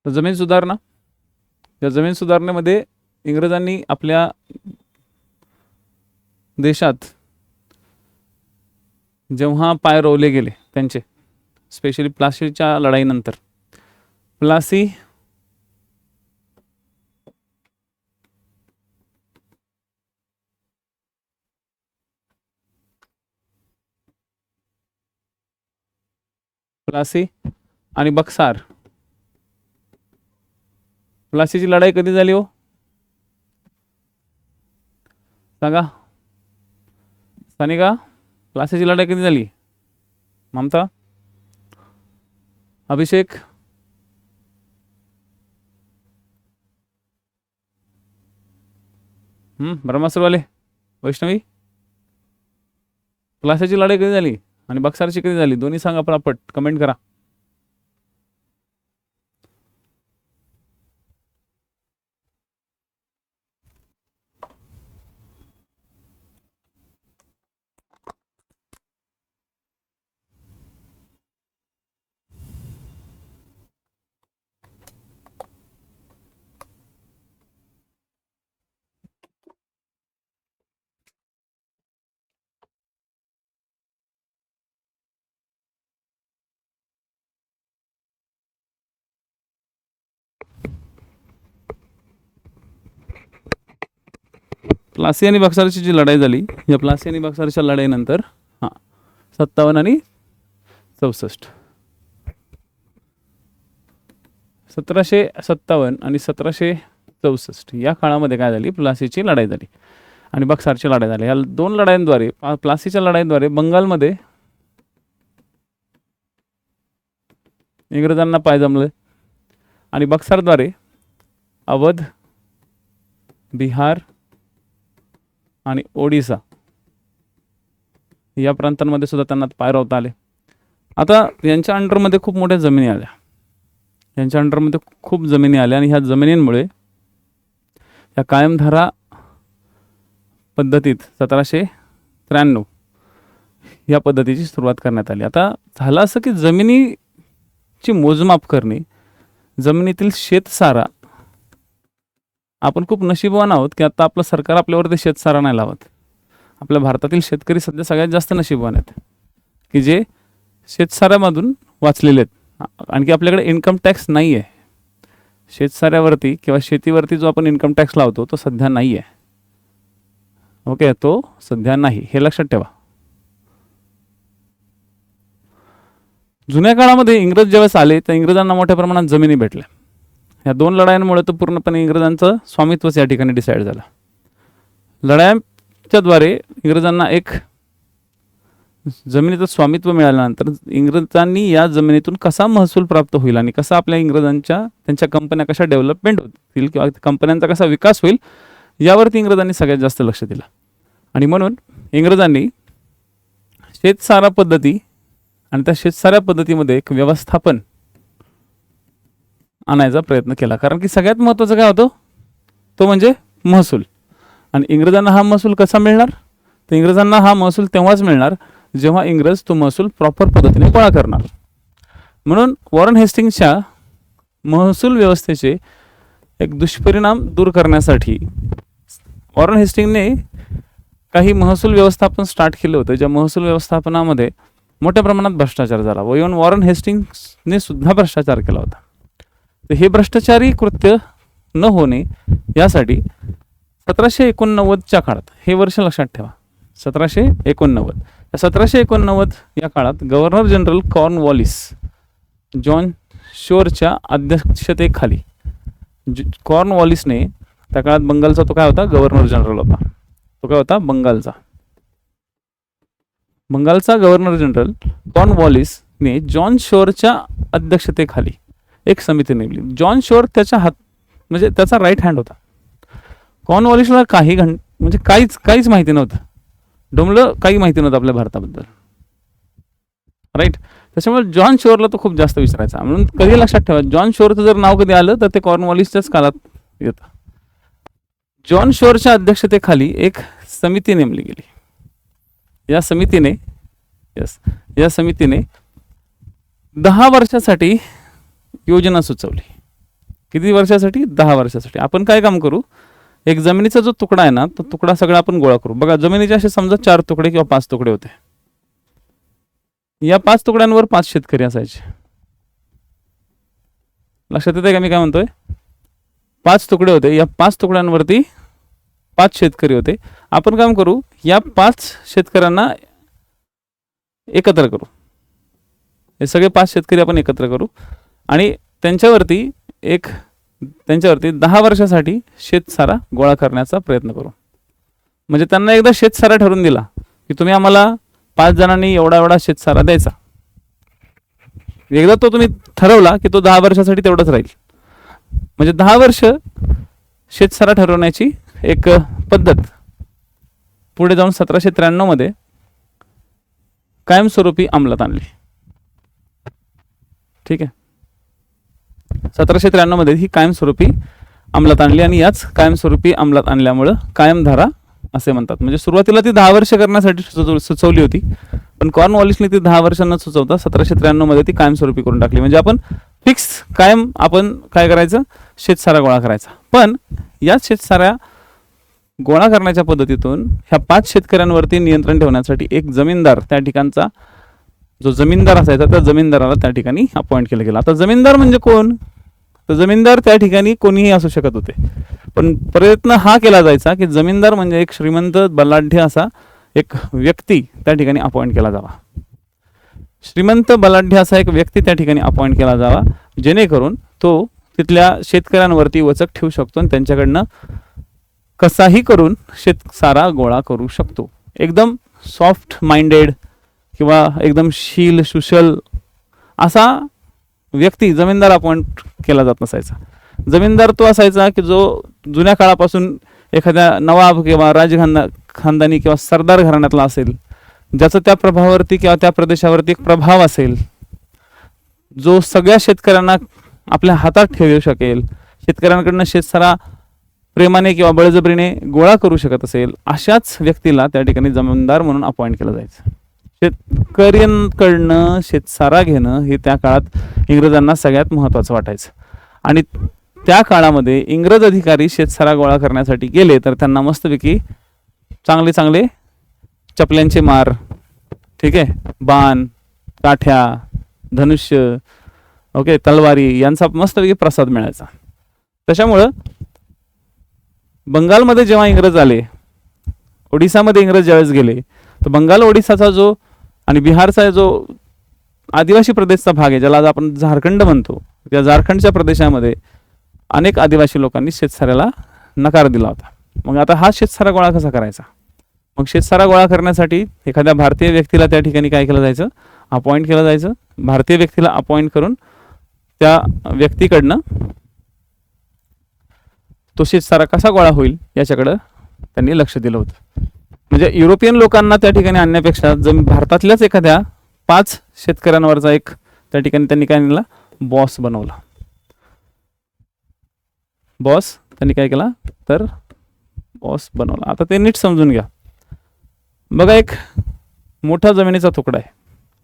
तर जमीन सुधारणा, या जमीन सुधारणेमध्ये इंग्रजांनी आपल्या देशात जेव्हा पाय रोवले गेले त्यांचे, स्पेशली प्लासीच्या लढाईनंतर, प्लासी आणि बक्सार, प्लासीची लढाई कधी झाली हो सांगा सानिका, प्लासीची लढाई कधी झाली? ममता, अभिषेक, ब्रह्मास्त्रवाले, वैष्णवी, प्लासीची लढाई कधी झाली आणि बक्सारची कधी झाली? दोन्ही सांगा पटापट, कमेंट करा. प्लासी आणि बक्सारची जी लढाई झाली, या प्लासी आणि बक्सारच्या लढाईनंतर 57 आणि 64, 1757 आणि 1764 या काळामध्ये काय झाली? प्लासीची लढाई झाली आणि बक्सारची लढाई झाली. या दोन लढाईंद्वारे, प्लासीच्या लढाईद्वारे बंगालमध्ये इंग्रजांना पाय जमले आणि बक्सारद्वारे अवध, बिहार आणि ओडिसा या प्रांतांमध्ये सुद्धा त्यांना पाय रोवता आले. आता यांच्या अंडरमध्ये खूप मोठ्या जमिनी आल्या, यांच्या अंडरमध्ये खूप जमिनी आल्या आणि ह्या जमिनींमुळे या कायमधारा पद्धतीत 1793 या पद्धतीची सुरुवात करण्यात आली. आता झालं असं की जमिनीची मोजमाप करणे, जमिनीतील शेतसारा, आपण खूप नशीबवान आहोत की आता आपलं सरकार आपल्यावरती शेतसारा नाही लावत. आपल्या भारतातील शेतकरी सध्या सगळ्यात जास्त नशीबवान आहेत की जे शेतसाऱ्यामधून वाचलेले आहेत. आणखी आपल्याकडे इन्कम टॅक्स नाही आहे शेतसाऱ्यावरती किंवा शेतीवरती, जो आपण इन्कम टॅक्स लावतो तो सध्या नाही आहे. ओके, तो सध्या नाही, हे लक्षात ठेवा. जुन्या काळामध्ये इंग्रज ज्यावेळेस आले तर इंग्रजांना मोठ्या प्रमाणात जमिनी भेटल्या. या दोन लढायांमुळे तर पूर्णपणे इंग्रजांचं स्वामित्वच या ठिकाणी डिसाईड झालं. लढायांच्याद्वारे इंग्रजांना एक जमिनीचं स्वामित्व मिळाल्यानंतर इंग्रजांनी या जमिनीतून कसा महसूल प्राप्त होईल आणि कसा आपल्या त्यांच्या कंपन्या कशा डेव्हलपमेंट होतील किंवा कंपन्यांचा कसा विकास होईल यावरती इंग्रजांनी सगळ्यात जास्त लक्ष दिलं. आणि म्हणून इंग्रजांनी शेतसारा पद्धती आणि त्या शेतसाऱ्या पद्धतीमध्ये एक व्यवस्थापन आणायचा प्रयत्न केला. कारण की सगळ्यात महत्त्वाचं काय होतं, तो म्हणजे महसूल. आणि इंग्रजांना हा महसूल कसा मिळणार? तर इंग्रजांना हा महसूल तेव्हाच मिळणार जेव्हा इंग्रज तो महसूल प्रॉपर पद्धतीने गोळा करणार. म्हणून वॉरन हेस्टिंग्सच्या महसूल व्यवस्थेचे एक दुष्परिणाम दूर करण्यासाठी वॉरन हेस्टिंगने काही महसूल व्यवस्थापन स्टार्ट केलं होतं, ज्या महसूल व्यवस्थापनामध्ये मोठ्या प्रमाणात भ्रष्टाचार झाला व इव्हन वॉरन हेस्टिंग्सने सुद्धा भ्रष्टाचार केला होता. तर हे भ्रष्टाचारी कृत्य न होणे यासाठी 1789च्या काळात, हे वर्ष लक्षात ठेवा, 1789, 1789 या काळात गव्हर्नर जनरल कॉर्नवॉलिस जॉन शोरच्या अध्यक्षतेखाली, कॉर्नवॉलिसने त्या काळात बंगालचा तो काय होता, गव्हर्नर जनरल होता. तो काय होता, बंगालचा गव्हर्नर जनरल कॉर्नवॉलिसने जॉन शोरच्या अध्यक्षतेखाली एक समिती नेमली. जॉन शोर त्याच्या म्हणजे त्याचा राईट हँड होता. कॉर्नवॉलिसला म्हणजे काहीच माहिती नव्हतं, डोमलं काही माहिती नव्हतं आपल्या भारताबद्दल, राईट. त्याच्यामुळे जॉन शोरला तो खूप जास्त विचारायचा. म्हणून कधी लक्षात ठेवा, जॉन शोरचं जर नाव कधी आलं तर ते कॉर्नवॉलिसच्याच काळात येतं. जॉन शोरच्या अध्यक्षतेखाली एक समिती नेमली गेली. या समितीने 10 वर्षासाठी योजना सुचवली. किती वर्षासाठी? 10 वर्षासाठी. आपण काय काम करू, एक जमिनीचा जो तुकडा आहे ना, तो तुकडा सगळा आपण गोळा करू. बघा, जमिनीचे असे समजा 4 तुकडे किंवा 5 तुकडे होते. या 5 तुकड्यांवर 5 शेतकरी असायचे. लक्षात येते का मी काय म्हणतोय? 5 तुकडे होते, या 5 तुकड्यांवरती 5 शेतकरी होते. आपण काम करू, या 5 शेतकऱ्यांना एकत्र करू. हे सगळे 5 शेतकरी आपण एकत्र करू आणि त्यांच्यावरती 10 वर्षासाठी शेतसारा गोळा करण्याचा प्रयत्न करू. म्हणजे त्यांना एकदा शेतसारा ठरवून दिला की तुम्ही आम्हाला 5 जणांनी एवढा एवढा शेतसारा द्यायचा. एकदा तो तुम्ही ठरवला की तो 10 वर्षासाठी तेवढंच राहील. म्हणजे 10 वर्ष शेतसारा ठरवण्याची एक पद्धत पुढे जाऊन 1793 मध्ये कायमस्वरूपी अंमलात आणली. ठीक आहे, 1793 मध्ये ही कायमस्वरूपी अंमलात आणली आणि याच कायमस्वरूपी अंमलात आणल्यामुळं कायमधारा असे म्हणतात. म्हणजे सुरुवातीला ती 10 वर्ष करण्यासाठी सुचवली होती, पण कॉर्नवॉलिसने ती 10 वर्ष न सुचवता 1793 मध्ये ती कायमस्वरूपी करून टाकली. म्हणजे आपण फिक्स कायम आपण काय करायचं, शेतसारा गोळा करायचा. पण याच शेतसारा गोळा करण्याच्या पद्धतीतून ह्या 5 शेतकऱ्यांवरती नियंत्रण ठेवण्यासाठी एक जमीनदार, त्या ठिकाणचा जो जमीनदार असायचा त्या जमीनदाराला त्या ठिकाणी अपॉइंट केलं गेलं. आता जमीनदार म्हणजे कोण? तर जमीनदार त्या ठिकाणी कोणीही असू शकत होते, पण प्रयत्न हा केला जायचा की जमीनदार म्हणजे एक श्रीमंत बलाढ्य असा एक व्यक्ती त्या ठिकाणी अपॉइंट केला जावा. श्रीमंत बलाढ्य असा एक व्यक्ती त्या ठिकाणी अपॉइंट केला जावा, जेणेकरून तो तिथल्या शेतकऱ्यांवरती वचक ठेवू शकतो आणि त्यांच्याकडनं कसाही करून शेतसारा गोळा करू शकतो. एकदम सॉफ्ट माइंडेड किंवा एकदम शील सुशल असा व्यक्ती जमीनदार अपॉइंट केला जात नसायचा. जमीनदार तो असायचा की जो जुन्या काळापासून एखाद्या नवाब किंवा खानदानी किंवा सरदार घराण्यातला असेल, ज्याचं त्या प्रभावावरती किंवा त्या प्रदेशावरती एक प्रभाव असेल, जो सगळ्या शेतकऱ्यांना आपल्या हातात ठेवू शकेल, शेतकऱ्यांकडनं शेतसारा प्रेमाने किंवा बळजबरीने गोळा करू शकत असेल, अशाच व्यक्तीला त्या ठिकाणी जमीनदार म्हणून अपॉइंट केलं जायचं. शेतकऱ्यांकडनं शेतसारा घेणं हे त्या काळात इंग्रजांना सगळ्यात महत्त्वाचं वाटायचं. आणि त्या काळामध्ये इंग्रज अधिकारी शेतसारा गोळा करण्यासाठी गेले तर त्यांना मस्तपैकी चांगले चांगले चपल्यांचे मार, ठीक आहे, बाण, काठ्या, धनुष्य, ओके, तलवारी यांचा मस्तपैकी प्रसाद मिळायचा. त्याच्यामुळं बंगालमध्ये जेव्हा इंग्रज आले, ओडिसामध्ये इंग्रज ज्यावेळेस गेले, तर बंगाल ओडिसाचा जो आणि बिहारचा जो आदिवासी प्रदेशचा भाग आहे, ज्याला आज आपण झारखंड म्हणतो, त्या झारखंडच्या प्रदेशामध्ये अनेक आदिवासी लोकांनी शेतसाऱ्याला नकार दिला होता. मग आता हा शेतसारा गोळा कसा करायचा? मग शेतसारा गोळा करण्यासाठी एखाद्या भारतीय व्यक्तीला त्या ठिकाणी काय केलं जायचं, अपॉइंट केलं जायचं. भारतीय व्यक्तीला अपॉइंट करून त्या व्यक्तीकडनं तो शेतसारा कसा गोळा होईल याच्याकडं त्यांनी लक्ष दिलं होतं. म्हणजे युरोपियन लोकांना त्या ठिकाणी आणण्यापेक्षा भारतातल्याच एखाद्या 5 शेतकऱ्यांवरचा एक त्या ठिकाणी त्यांनी काय केला, बॉस बनवला. बॉस त्यांनी काय केला तर बॉस बनवला. आता ते नीट समजून घ्या. बघा, एक मोठा जमिनीचा तुकडा आहे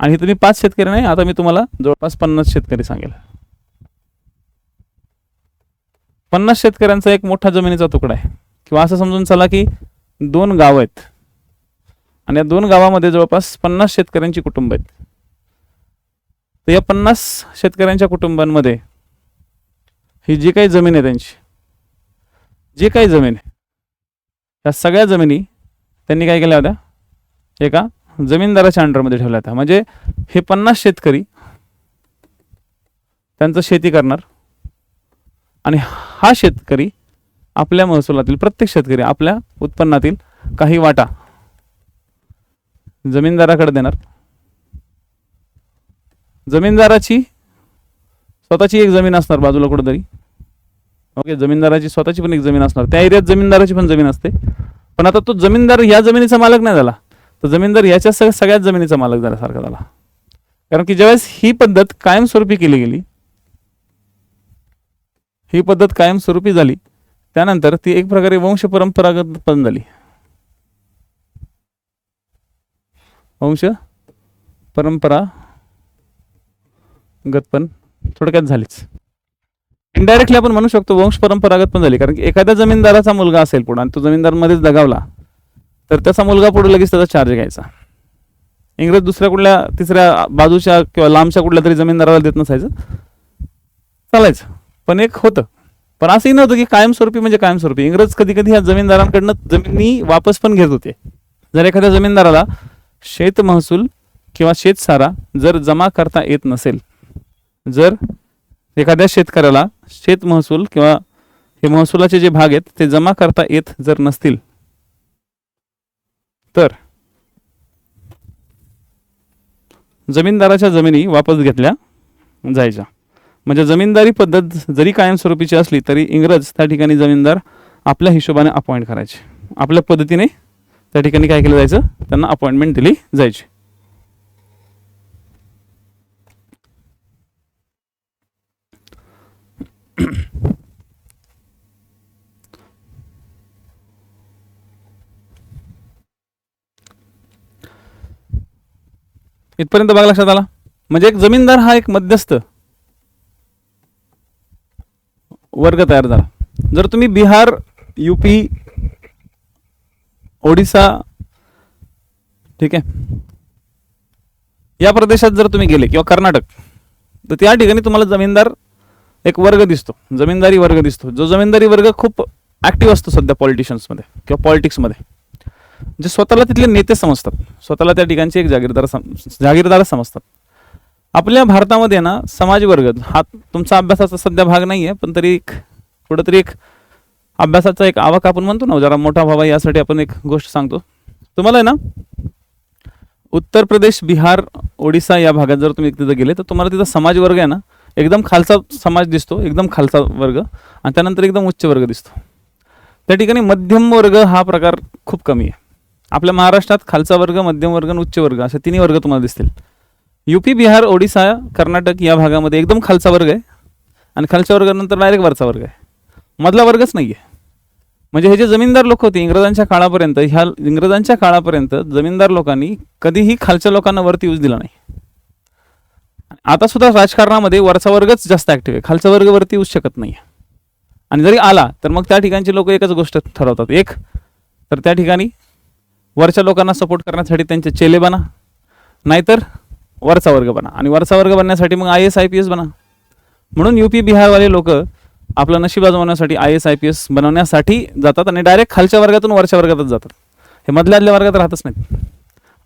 आणि तुम्ही 5 शेतकरी नाही, आता मी तुम्हाला जवळपास 50 शेतकरी सांगेल. 50 शेतकऱ्यांचा एक मोठा जमिनीचा तुकडा आहे, किंवा असं समजून चला की 2 गाव आहेत आणि या 2 गावामध्ये जवळपास 50 शेतकऱ्यांची कुटुंब आहेत. तर या 50 शेतकऱ्यांच्या कुटुंबांमध्ये ही जी काही जमीन आहे, त्यांची जी काही जमीन आहे, या सगळ्या जमिनी त्यांनी काय केल्या होत्या, एका जमीनदाराच्या अंडरमध्ये ठेवल्या होत्या. म्हणजे हे 50 शेतकरी त्यांचं शेती करणार आणि हा शेतकरी आपल्या महसुलातील, प्रत्येक शेतकरी आपल्या उत्पन्नातील काही वाटा जमीनदाराकडे देणार. जमीनदाराची स्वतःची एक जमीन असणार बाजूला कुठेतरी, ओके, जमीनदाराची स्वतःची पण एक जमीन असणार, त्या एरियात जमीनदाराची पण जमीन असते. पण आता तो जमीनदार या जमिनीचा मालक नाही झाला, तर जमीनदार याच्या सगळ्याच जमिनीचा मालक झाल्यासारखा झाला. कारण की ज्यावेळेस ही पद्धत कायमस्वरूपी केली गेली, ही पद्धत कायमस्वरूपी झाली, त्यानंतर ती एक प्रकारे वंश परंपरागत पण झाली. वंश परंपरागत पण थोडक्यात झालीच. इनडायरेक्टली आपण म्हणू शकतो वंश परंपरागत पण झाली, कारण की एखाद्या जमीनदाराचा मुलगा असेल पुढे आणि तो जमीनदार मध्येच दगावला तर त्याचा मुलगा पुढे लगेच त्याचा चार्ज घ्यायचा. इंग्रज दुसऱ्या कुठल्या तिसऱ्या बाजूच्या किंवा लांबच्या कुठल्या तरी जमीनदाराला देत नसायचं, चालायचं. पण एक होतं, पण असंही नव्हतं की कायमस्वरूपी म्हणजे कायमस्वरूपी. इंग्रज कधी कधी ह्या जमीनदारांकडनं जमिनी वापस पण घेत होते. जर एखाद्या जमीनदाराला शेत महसूल किंवा शेतसारा जर जमा करता येत नसेल, जर एखाद्या शेतकऱ्याला शेत महसूल किंवा हे महसुलाचे जे भाग आहेत ते जमा करता येत जर नसतील तर जमीनदाराच्या जमिनी वापस घेतल्या जायच्या. म्हणजे जमीनदारी पद्धत जरी कायमस्वरूपीची असली तरी इंग्रज त्या ठिकाणी जमीनदार आपल्या हिशोबाने अपॉइंट करायचे, आपल्या पद्धतीने त्या ठिकाणी काय केलं जायचं, त्यांना अपॉइंटमेंट दिली जायची. इथपर्यंत बघा लक्षात आला. म्हणजे एक जमीनदार हा एक मध्यस्थ वर्ग तयार झाला. जर तुम्ही बिहार, यूपी, ओडिसा, ठीक आहे, या प्रदेशात जर तुम्ही गेले किंवा कर्नाटक, तर त्या ठिकाणी तुम्हाला जमीनदार एक वर्ग दिसतो, जमीनदारी वर्ग दिसतो. जो जमीनदारी वर्ग खूप ऍक्टिव्ह असतो सध्या पॉलिटिशियन्समध्ये किंवा पॉलिटिक्समध्ये, जे स्वतःला तिथले नेते समजतात, स्वतःला त्या ठिकाणचे एक जागीरदार समजतात. आपल्या भारतामध्ये ना समाज वर्ग हा तुमचा अभ्यासाचा सध्या भाग नाही आहे, पण तरी एक कुठंतरी एक अभ्यासाचा एक आवाका आपण म्हणतो ना, जरा मोठा व्हावा यासाठी आपण एक गोष्ट सांगतो तुम्हाला आहे ना. उत्तर प्रदेश, बिहार, ओडिसा या भागात जर तुम्ही तिथं गेले तर तुम्हाला तिथं समाज वर्ग आहे ना एकदम खालचा समाज दिसतो, एकदम खालचा वर्ग, आणि त्यानंतर एकदम उच्च वर्ग दिसतो. त्या ठिकाणी मध्यम वर्ग हा प्रकार खूप कमी आहे. आपल्या महाराष्ट्रात खालचा वर्ग, मध्यम वर्ग आणि उच्च वर्ग असे तिन्ही वर्ग तुम्हाला दिसतील. यूपी, बिहार, ओडिसा, कर्नाटक या भागामध्ये एकदम खालचा वर्ग आहे आणि खालच्या वर्गानंतर डायरेक्ट वरचा वर्ग आहे, मधला वर्गच नाही आहे. म्हणजे हे जे जमीनदार लोक होते इंग्रजांच्या काळापर्यंत, ह्या इंग्रजांच्या काळापर्यंत जमीनदार लोकांनी कधीही खालच्या लोकांना वरती येऊच दिला नाही. आता सुद्धा राजकारणामध्ये वरचा वर्गच जास्त ऍक्टिव्ह आहे, खालचा वर्ग वरती येऊच शकत नाही. आणि जरी आला तर मग त्या ठिकाणचे लोक एकच गोष्ट ठरवतात, एक तर त्या ठिकाणी वरच्या लोकांना सपोर्ट करण्यासाठी त्यांचे चेले बना, नाहीतर वरचा वर्ग बना, आणि वरचा वर्ग बनण्यासाठी मग IAS IPS बना. म्हणून यूपी बिहारवाले लोक आपलं नशीब आजमावण्यासाठी IAS IPS बनवण्यासाठी जातात आणि डायरेक्ट खालच्या वर्गातून वरच्या वर्गातच जातात. हे मधल्या वर्गात राहतच नाहीत.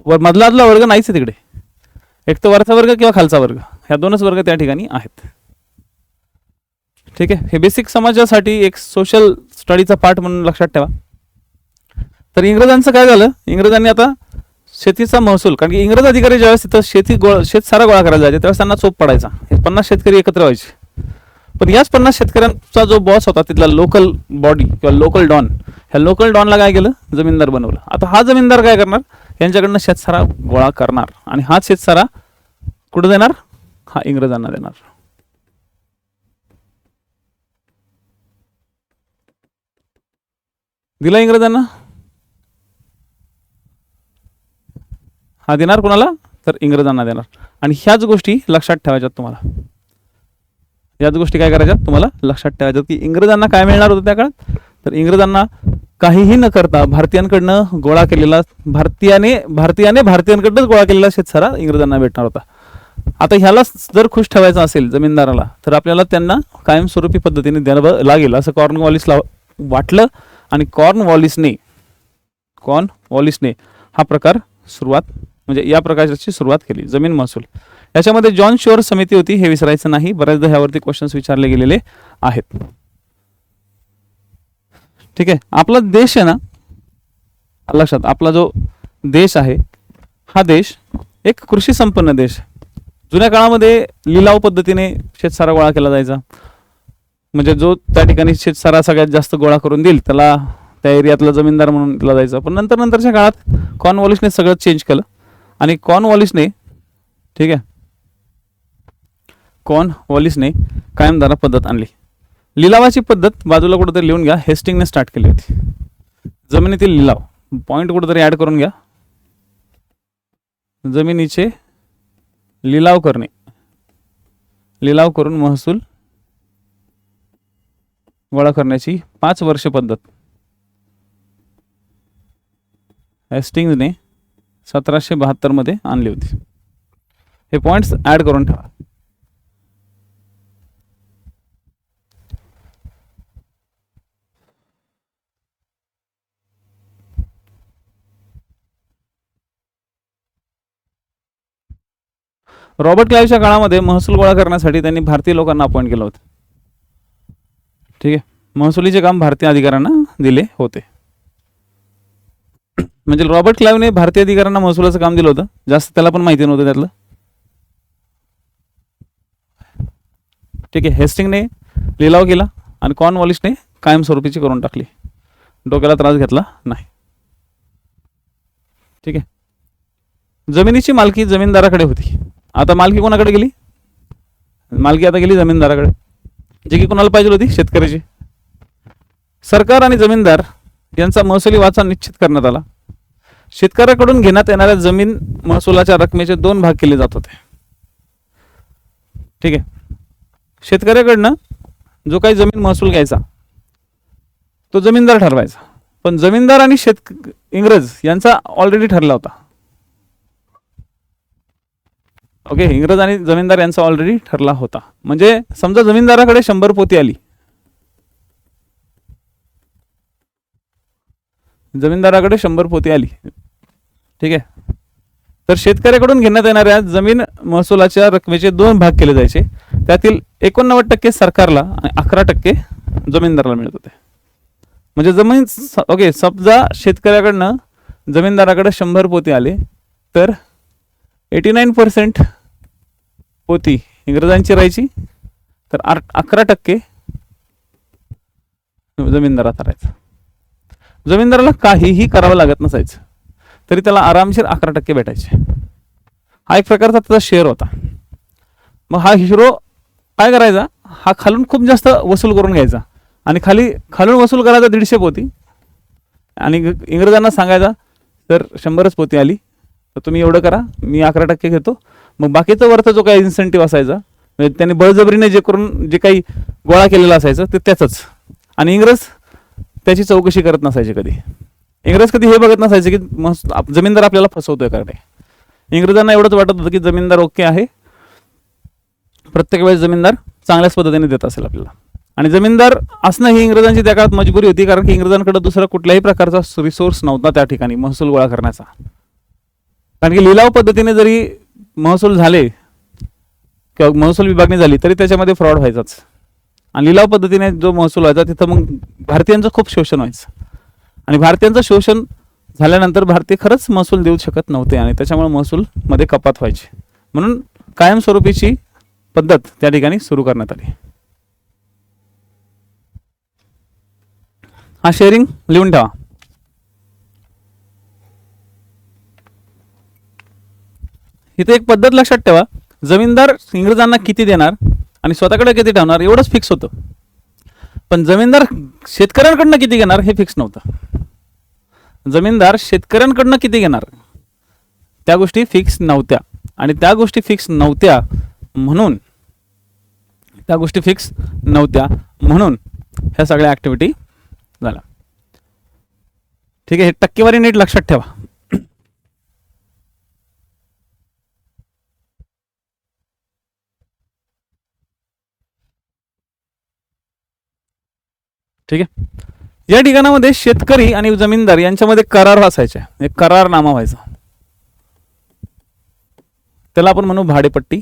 मधला वर्ग नाहीच आहे तिकडे, एक तर वरचा वर्ग किंवा खालचा वर्ग, ह्या दोनच वर्ग त्या ठिकाणी आहेत. ठीक आहे, हे बेसिक समाजासाठी एक सोशल स्टडीचा पार्ट म्हणून लक्षात ठेवा. तर इंग्रजांचं काय झालं, इंग्रजांनी आता शेतीचा महसूल, कारण की इंग्रज अधिकारी ज्यावेळेस तिथं शेतसारा गोळा करायला जायचे त्यावेळेस त्यांना चोप पडायचा. 50 शेतकरी एकत्र व्हायचे, पण याच 50 शेतकऱ्यांचा जो बॉस होता तिथला लोकल बॉडी किंवा लोकल डॉन, ह्या लोकल डॉनला काय केलं, जमीनदार बनवलं. आता हा जमीनदार काय करणार, यांच्याकडनं शेतसारा गोळा करणार आणि हाच शेतसारा कुठं देणार, हा इंग्रजांना देणार. दिला इंग्रजांना, हा देणार कोणाला, तर इंग्रजांना देणार. आणि ह्याच गोष्टी लक्षात ठेवायच्यात तुम्हाला, याच गोष्टी काय करायच्यात तुम्हाला लक्षात ठेवायच्यात की इंग्रजांना काय मिळणार होतं त्या काळात. तर इंग्रजांना काहीही न करता भारतीयांकडनं गोळा केलेला, भारतीयांकडनंच गोळा केलेला शेतसारा इंग्रजांना भेटणार होता. आता ह्याला जर खुश ठेवायचं असेल जमीनदाराला, तर आपल्याला त्यांना कायमस्वरूपी पद्धतीने द्यावं लागेल असं कॉर्नवॉलिसला वाटलं, आणि कॉर्नवॉलिसने हा प्रकार सुरुवात, म्हणजे या प्रकारची सुरुवात केली, जमीन महसूल. याच्यामध्ये जॉन शोर समिती होती, हे विसरायचं नाही, बऱ्याचदा ह्यावरती क्वेश्चन्स विचारले गेलेले आहेत. ठीक आहे, आपला देश आहे ना, लक्षात, आपला जो देश आहे हा देश एक कृषी संपन्न देश. जुन्या काळामध्ये लिलाव पद्धतीने शेतसारा गोळा केला जायचा, म्हणजे जो त्या ठिकाणी शेतसारा सगळ्यात जास्त गोळा करून देईल त्याला त्या एरियातला जमीनदार म्हणून दिला जायचा. पण नंतरच्या काळात कॉर्नवॉलिसने सगळं चेंज केलं, आणि कॉर्नवॉलिसने, ठीक आहे, कॉर्नवॉलिसने कायमधारा पद्धत आणली. लिलावाची पद्धत बाजूला कुठेतरी लिहून घ्या, हेस्टिंगने स्टार्ट केली होती. जमिनीतील लिलाव पॉईंट कुठेतरी ऍड करून घ्या, जमिनीचे लिलाव करणे, लिलाव करून महसूल गोळा करण्याची 5 वर्ष पद्धत हेस्टिंग्जने 1772 मध्ये आणली होती. हे पॉइंट्स ऍड करून ठेवा. रॉबर्ट क्लाइव्हच्या काळामध्ये महसूल गोळा करण्यासाठी त्यांनी भारतीय लोकांना अपॉइंट केलं होतं. ठीक आहे, महसुलीचे काम भारतीय अधिकाऱ्यांना दिले होते. म्हणजे रॉबर्ट क्लाइव्हने भारतीय अधिकाऱ्यांना महसुलाचं काम दिलं होतं, जास्त त्याला पण माहिती नव्हतं त्यातलं. ठीक आहे, हेस्टिंगने लिलाव केला आणि कॉर्नवॉलिसने कायमस्वरूपीची करून टाकली, डोक्याला त्रास घेतला नाही. ठीक आहे, जमिनीची मालकी जमीनदाराकडे होती. आता मालकी कोणाकडे गेली? मालकी आता गेली जमीनदाराकडे, जे की कोणाला पाहिजे होती? शेतकऱ्याची. सरकार आणि जमीनदार यांचा महसुली वाचा निश्चित करण्यात आला. शेतकऱ्याकडून घेण्यात येणाऱ्या जमीन महसुलाच्या रकमेचे 2 भाग केले जात होते. ठीक आहे, शेतकऱ्याकडनं जो काही जमीन महसूल घ्यायचा तो जमीनदार ठरवायचा, पण जमीनदार आणि इंग्रज यांचा ऑलरेडी ठरला होता. ओके, इंग्रज आणि जमीनदार यांचा ऑलरेडी ठरला होता. म्हणजे समजा जमीनदाराकडे 100 पोती आली, जमीनदाराकडे 100 पोती आली. ठीक आहे, तर शेतकऱ्याकडून घेण्यात येणाऱ्या जमीन महसुलाच्या रकमेचे 2 भाग केले जायचे. त्यातील 89% सरकारला आणि 11% जमीनदाराला मिळत होते. म्हणजे जमीन ओके, समजा शेतकऱ्याकडनं जमीनदाराकडे 100 पोती आले तर 89% पोती इंग्रजांची राहायची, तर 11% जमीनदाराचा राहायचा. जमीनदाराला काहीही करावं लागत नसायचं, तरी त्याला आरामशीर 11% भेटायचे. हा एक प्रकारचा त्याचा शेअर होता. मग हा हिरो काय करायचा? हा खालून खूप जास्त वसूल करून घ्यायचा आणि खालून वसूल करायचा 150 पोती आणि इंग्रजांना सांगायचा तर 100च पोती आली तर तुम्ही एवढं करा, मी 11% घेतो. मग बाकीचा वरचा जो काही इन्सेंटिव्ह असायचा, म्हणजे त्यांनी बळजबरीने जे काही गोळा केलेला असायचं ते त्याचंच. आणि इंग्रज त्याची चौकशी करत नसायचे कधी. इंग्रज कधी हे बघत नसायचे की जमीनदार आपल्याला फसवतोय का नाही. इंग्रजांना एवढंच वाटत होतं की जमीनदार ओके आहे, प्रत्येक वेळेस जमीनदार चांगल्याच पद्धतीने देत असेल आपल्याला. आणि जमीनदार असणं ही इंग्रजांची त्या काळात मजबुरी होती, कारण की इंग्रजांकडे दुसरा कुठल्याही प्रकारचा रिसोर्स नव्हता त्या ठिकाणी महसूल गोळा करण्याचा. कारण की लिलाव पद्धतीने जरी महसूल झाले किंवा महसूल विभागणी झाली तरी त्याच्यामध्ये फ्रॉड व्हायचाच. आणि लिलाव पद्धतीने जो महसूल व्हायचा तिथं मग भारतीयांचं खूप शोषण व्हायचं. आणि भारतीयांचं शोषण झाल्यानंतर भारतीय खरंच महसूल देऊ शकत नव्हते आणि त्याच्यामुळे महसूलमध्ये कपात व्हायची. म्हणून कायमस्वरूपीची पद्धत त्या ठिकाणी सुरू करण्यात आली. हा शेअरिंग लिहून ठेवा. इथे एक पद्धत लक्षात ठेवा, जमीनदार इंग्रजांना किती देणार आणि स्वतःकडे किती ठेवणार एवढंच फिक्स होतं, पण जमीनदार शेतकऱ्यांकडनं किती घेणार हे फिक्स नव्हतं. जमीनदार शेतकऱ्यांकडनं किती घेणार त्या गोष्टी फिक्स नव्हत्या. आणि त्या गोष्टी फिक्स नव्हत्या म्हणून ह्या सगळ्या ऍक्टिव्हिटी झाल्या. ठीक आहे, हे टक्केवारी नीट लक्षात ठेवा. ठीक आहे, या ठिकाणामध्ये शेतकरी आणि जमीनदार यांच्यामध्ये करार असायचे, एक करारनामा व्हायचा, त्याला आपण म्हणू भाडेपट्टी.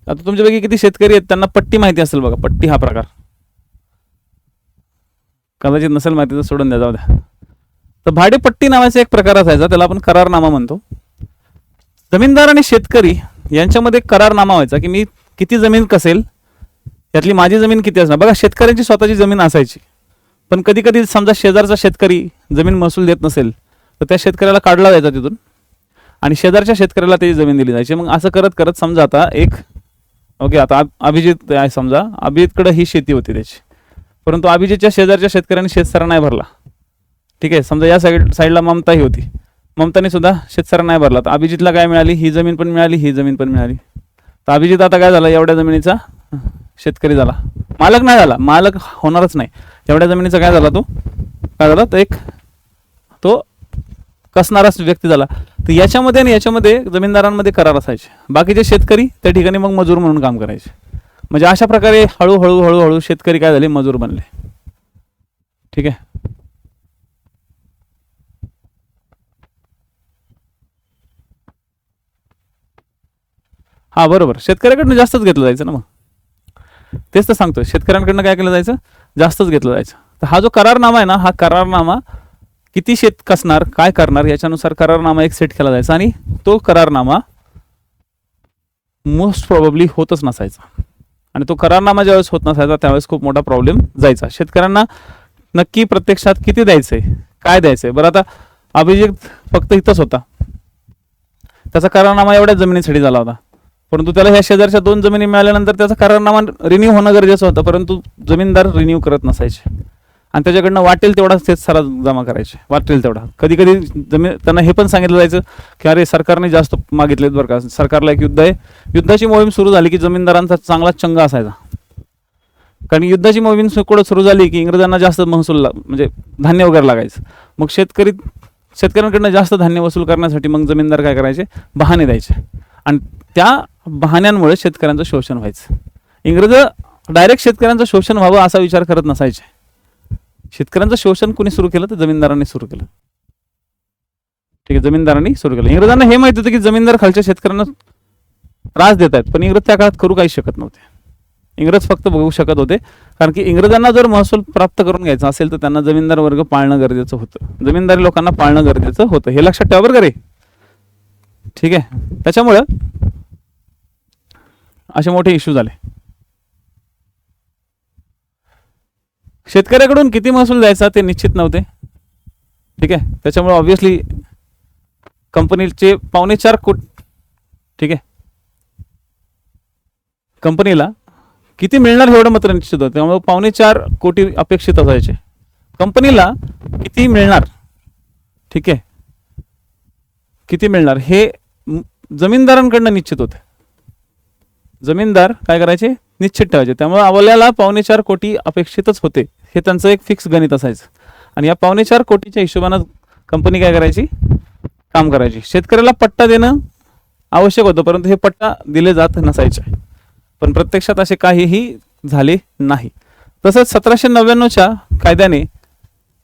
आता तुमच्यापैकी किती शेतकरी आहेत त्यांना पट्टी माहिती असेल बघा. पट्टी हा प्रकार कदाचित नसेल माहिती तर सोडून द्या, जाऊ द्या. तर भाडेपट्टी नावाचा एक प्रकार असायचा, त्याला आपण करारनामा म्हणतो. जमीनदार आणि शेतकरी यांच्यामध्ये करारनामा व्हायचा की मी किती जमीन कसेल, यातली माझी जमीन किती असणार. बघा, शेतकऱ्यांची स्वतःची जमीन असायची, पण कधी कधी समजा शेजारचा शेतकरी जमीन महसूल देत नसेल तर त्या शेतकऱ्याला काढला जायचा तिथून आणि शेजारच्या शेतकऱ्याला त्याची जमीन दिली जायची. मग असं करत करत समजा आता ओके, आता अभिजित आहे, समजा अभिजितकडे ही शेती होती त्याची, परंतु अभिजितच्या शेजारच्या शेतकऱ्यांनी शेतसारा नाही भरला. ठीक आहे, समजा या साईडला ममता ही होती, ममताने सुद्धा शेतसारा नाही भरला, तर अभिजितला काय मिळाली? ही जमीन पण मिळाली, ही जमीन पण मिळाली. तर अभिजित आता काय झाला, एवढ्या जमिनीचा शेतकरी झाला, मालक नाही झाला, मालक होणारच नाही, एवढ्या जमिनीचा काय झाला तो, काय झाला तर एक तो कसणारा व्यक्ती झाला. तर याच्यामध्ये आणि याच्यामध्ये जमीनदारांमध्ये करार असायचे, बाकीचे शेतकरी त्या ठिकाणी मग मजूर म्हणून काम करायचे. म्हणजे अशा प्रकारे हळूहळू हळूहळू शेतकरी काय झाले, मजूर बनले. ठीक आहे. हा बरोबर, शेतकऱ्याकडनं जास्तच घेतलं जायचं ना, मग तेच तर सांगतोय, शेतकऱ्यांकडनं काय केलं जायचं, जास्तच घेतलं जायचं. तर हा जो करारनामा आहे ना, हा करारनामा किती शेत कसणार, काय करणार याच्यानुसार करारनामा एक सेट केला जायचा, आणि तो करारनामा मोस्ट प्रॉबेबली होतच नसायचा. आणि तो करारनामा ज्यावेळेस होत नसायचा त्यावेळेस खूप मोठा प्रॉब्लेम जायचा. शेतकऱ्यांना नक्की प्रत्यक्षात किती द्यायचंय, काय द्यायचंय. बरं, आता अभिजित फक्त इथंच होता, त्याचा करारनामा एवढ्याच जमिनीसाठी झाला होता, परंतु त्याला ह्या शेजारच्या 2 जमिनी मिळाल्यानंतर त्याचा करारनामा रिन्यू होणं गरजेचं होतं, परंतु जमीनदार रिन्यू करत नसायचे आणि त्याच्याकडनं वाटेल तेवढा सारा जमा करायचे, वाटेल तेवढा. कधी कधी जमीन त्यांना हे पण सांगितलं जायचं की अरे सरकारने जास्त मागितलेत बरं का, सरकारला एक युद्ध आहे, युद्धाची मोहीम सुरू झाली की जमीनदारांचा चांगला चंगा असायचा. कारण युद्धाची मोहीम सुरू झाली की इंग्रजांना जास्त महसूल म्हणजे धान्य वगैरे लागायचं, मग शेतकऱ्यांकडनं जास्त धान्य वसूल करण्यासाठी मग जमीनदार काय करायचे, बहाणे द्यायचे, आणि त्या बहाण्यांमुळे शेतकऱ्यांचं शोषण व्हायचं. इंग्रज डायरेक्ट शेतकऱ्यांचं शोषण व्हावं असा विचार करत नसायचे. शेतकऱ्यांचं शोषण कोणी सुरू केलं तर जमीनदारांनी सुरू केलं. ठीक आहे, जमीनदारांनी सुरू केलं. इंग्रजांना हे माहित होतं की जमीनदार खालच्या शेतकऱ्यांना त्रास देत आहेत, पण इंग्रज त्या काळात करू काही शकत नव्हते. इंग्रज फक्त बघू शकत होते, कारण की इंग्रजांना जर महसूल प्राप्त करून घ्यायचा असेल तर त्यांना जमीनदार वर्ग पाळणं गरजेचं होतं, जमीनदारी लोकांना पाळणं गरजेचं होतं, हे लक्षात ठेवा बरं का रे. ठीक आहे, त्याच्यामुळं असे मोठे इश्यू झाले. शेतकऱ्याकडून किती महसूल द्यायचा ते निश्चित नव्हते. ठीक आहे, त्याच्यामुळे ऑब्व्हियसली कंपनीचे 4.25 कोटी, ठीक आहे, कंपनीला किती मिळणार एवढं मात्र निश्चित होतं, त्यामुळे 4.25 कोटी अपेक्षित असायचे. कंपनीला किती मिळणार, ठीक आहे, किती मिळणार हे जमीनदारांकडनं निश्चित होते. जमीनदार काय करायचे, निश्चित ठेवायचे. त्यामुळे आपल्याला 4.25 कोटी अपेक्षितच होते, हे त्यांचं एक फिक्स गणित असायचं. आणि या 4.25 कोटीच्या हिशोबानं कंपनी काय करायची, काम करायची. शेतकऱ्याला पट्टा देणं आवश्यक होतं, परंतु हे पट्टा दिले जात नसायचे, पण प्रत्यक्षात असे काहीही झाले नाही. तसंच 1799च्या कायद्याने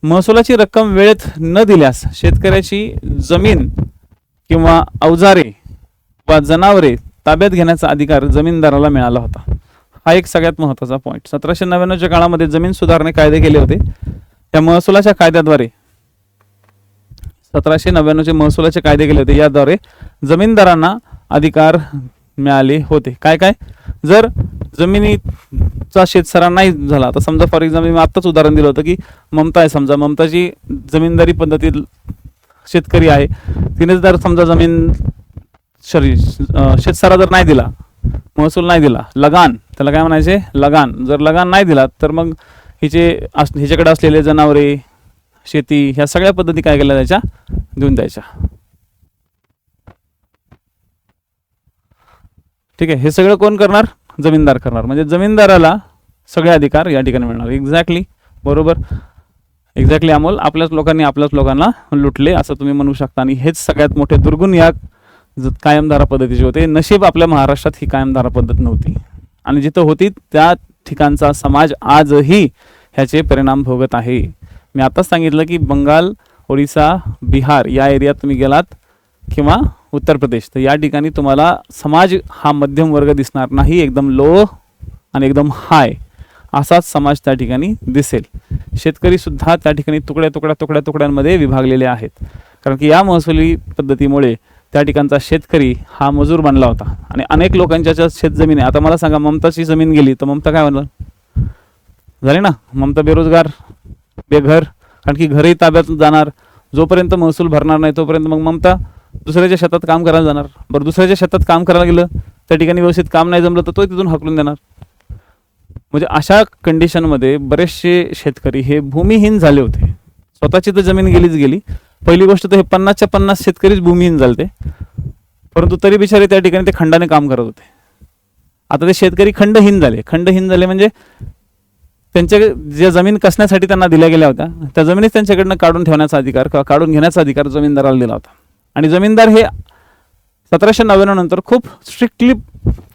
महसुलाची रक्कम वेळेत न दिल्यास शेतकऱ्याची जमीन किंवा अवजारे वा जनावरे ताब्यात घेण्याचा अधिकार जमीनदाराला मिळाला होता. हा एक सगळ्यात महत्त्वाचा पॉईंट. 1799च्या काळामध्ये जमीन सुधारणे कायदे केले होते. त्या महसुलाच्या कायद्याद्वारे 1799चे महसुलाचे कायदे केले होते, याद्वारे जमीनदारांना अधिकार मिळाले होते. काय काय, जर जमिनीचा शेतसारा नाही झाला तर समजा फॉर एक्झाम्पल मी आत्ताच उदाहरण दिलं होतं की ममता आहे, समजा ममताची जमीनदारी पद्धतीत शेतकरी आहे, तिने जर समजा जमीन शेतसारा जर नाही दिला, महसूल नाही दिला, लगान त्याला काय म्हणायचे, लगान, जर लगान नाही दिला तर मग हिच्याकडे असलेले जनावरे, शेती, ह्या सगळ्या पद्धती काय केल्या जायच्या, देऊन द्यायच्या. ठीक आहे, हे सगळं कोण करणार, जमीनदार करणार. म्हणजे जमीनदाराला सगळे अधिकार या ठिकाणी मिळणार. एक्झॅक्टली बरोबर, एक्झॅक्टली अमोल, आपल्याच लोकांना लुटले असं तुम्ही म्हणू शकता. आणि हेच सगळ्यात मोठे दुर्गुण या कायमधारा पद्धतीचे होते. नशीब आपल्या महाराष्ट्रात ही कायमधारा पद्धत नव्हती, आणि जिथं होती त्या ठिकाणचा समाज आजही ह्याचे परिणाम भोगत आहे. मी आताच सांगितलं की बंगाल, ओडिसा, बिहार या एरियात तुम्ही गेलात किंवा उत्तर प्रदेश, तर या ठिकाणी तुम्हाला समाज हा मध्यम वर्ग दिसणार नाही, एकदम लो आणि एकदम हाय असाच समाज त्या ठिकाणी दिसेल. शेतकरी सुद्धा त्या ठिकाणी तुकड्यांमध्ये विभागलेले आहेत, कारण की या महसुली पद्धतीमुळे त्या ठिकाणचा शेतकरी हा मजूर बनला होता. आणि अनेक लोकांच्या शेतजमीन आहे. आता मला सांगा, ममताची जमीन गेली तर ममता काय होणार, झाली ना, ममता बेरोजगार, बेघर, कारण की घरही ताब्यात जाणार. जोपर्यंत महसूल भरणार नाही तोपर्यंत मग ममता दुसऱ्याच्या शेतात काम करायला जाणार. बरं, दुसऱ्याच्या शेतात काम करायला गेलं, त्या ठिकाणी व्यवस्थित काम नाही जमलं तर तो तिथून हकलून देणार. म्हणजे अशा कंडिशनमध्ये बरेचसे शेतकरी हे भूमिहीन झाले होते. स्वतःची तर जमीन गेलीच गेली, पहिली गोष्ट तर हे 50च्या 50 शेतकरीच भूमिहीन झाले, परंतु तरी बिचारे त्या ठिकाणी ते खंडाने काम करत होते. आता ते शेतकरी खंडहीन झाले. खंडहीन झाले म्हणजे त्यांच्या ज्या जमीन कसण्यासाठी त्यांना दिल्या गेल्या होत्या त्या जमिनीच त्यांच्याकडनं काढून ठेवण्याचा अधिकार किंवा काढून घेण्याचा अधिकार जमीनदाराला दिला होता. आणि जमीनदार हे 1799 नंतर खूप स्ट्रिक्टली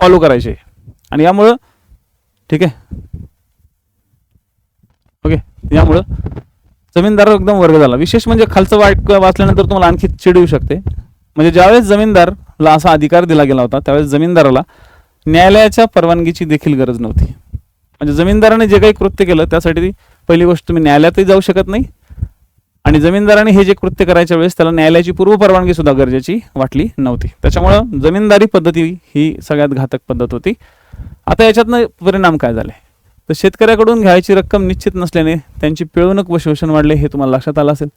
फॉलो करायचे. आणि यामुळं ठीक आहे ओके, यामुळं जमीनदार एकदम वर्ग झाला. विशेष म्हणजे खालचं वाचल्यानंतर तुम्हाला आणखी चिड येऊ शकते. म्हणजे ज्यावेळेस जमीनदारला असा अधिकार दिला गेला होता त्यावेळेस जमीनदाराला न्यायालयाच्या परवानगीची देखील गरज नव्हती. म्हणजे जमीनदाराने जे काही कृत्य केलं त्यासाठी पहिली गोष्ट तुम्ही न्यायालयातही जाऊ शकत नाही. आणि जमीनदाराने हे जे कृत्य करायच्या वेळेस त्याला न्यायालयाची पूर्व परवानगी सुद्धा गरजेची वाटली नव्हती. त्याच्यामुळं जमीनदारी पद्धती ही सगळ्यात घातक पद्धत होती. आता याच्यातनं परिणाम काय झाले तर शेतकऱ्याकडून घ्यायची रक्कम निश्चित नसल्याने त्यांची पिळवणूक व शोषण वाढले. हे तुम्हाला लक्षात आलं असेल.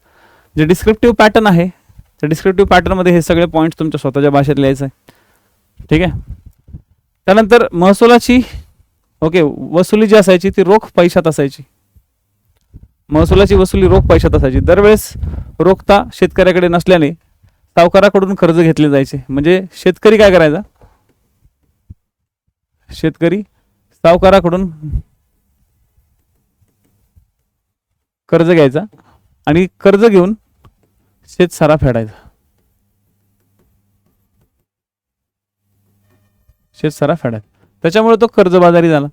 जे डिस्क्रिप्टिव्ह पॅटर्न आहे त्या डिस्क्रिप्टिव्ह पॅटर्नमध्ये हे सगळे पॉईंट्स तुमच्या स्वतःच्या भाषेत लिहायचं आहे. ठीक आहे. त्यानंतर महसुलाची ओके वसुली जी असायची ती रोख पैशात असायची. महसुलाची वसुली रोख पैशात असायची. दरवेळेस रोखता शेतकऱ्याकडे नसल्याने सावकाराकडून कर्ज घेतले जायचे. म्हणजे शेतकरी काय करायचा, शेतकरी सावकाराकडून कर्ज घ्यायचा आणि कर्ज घेऊन शेतसारा फेडायचा. शेतसारा फेडायचा. त्याच्यामुळे तो कर्जबाजारी झाला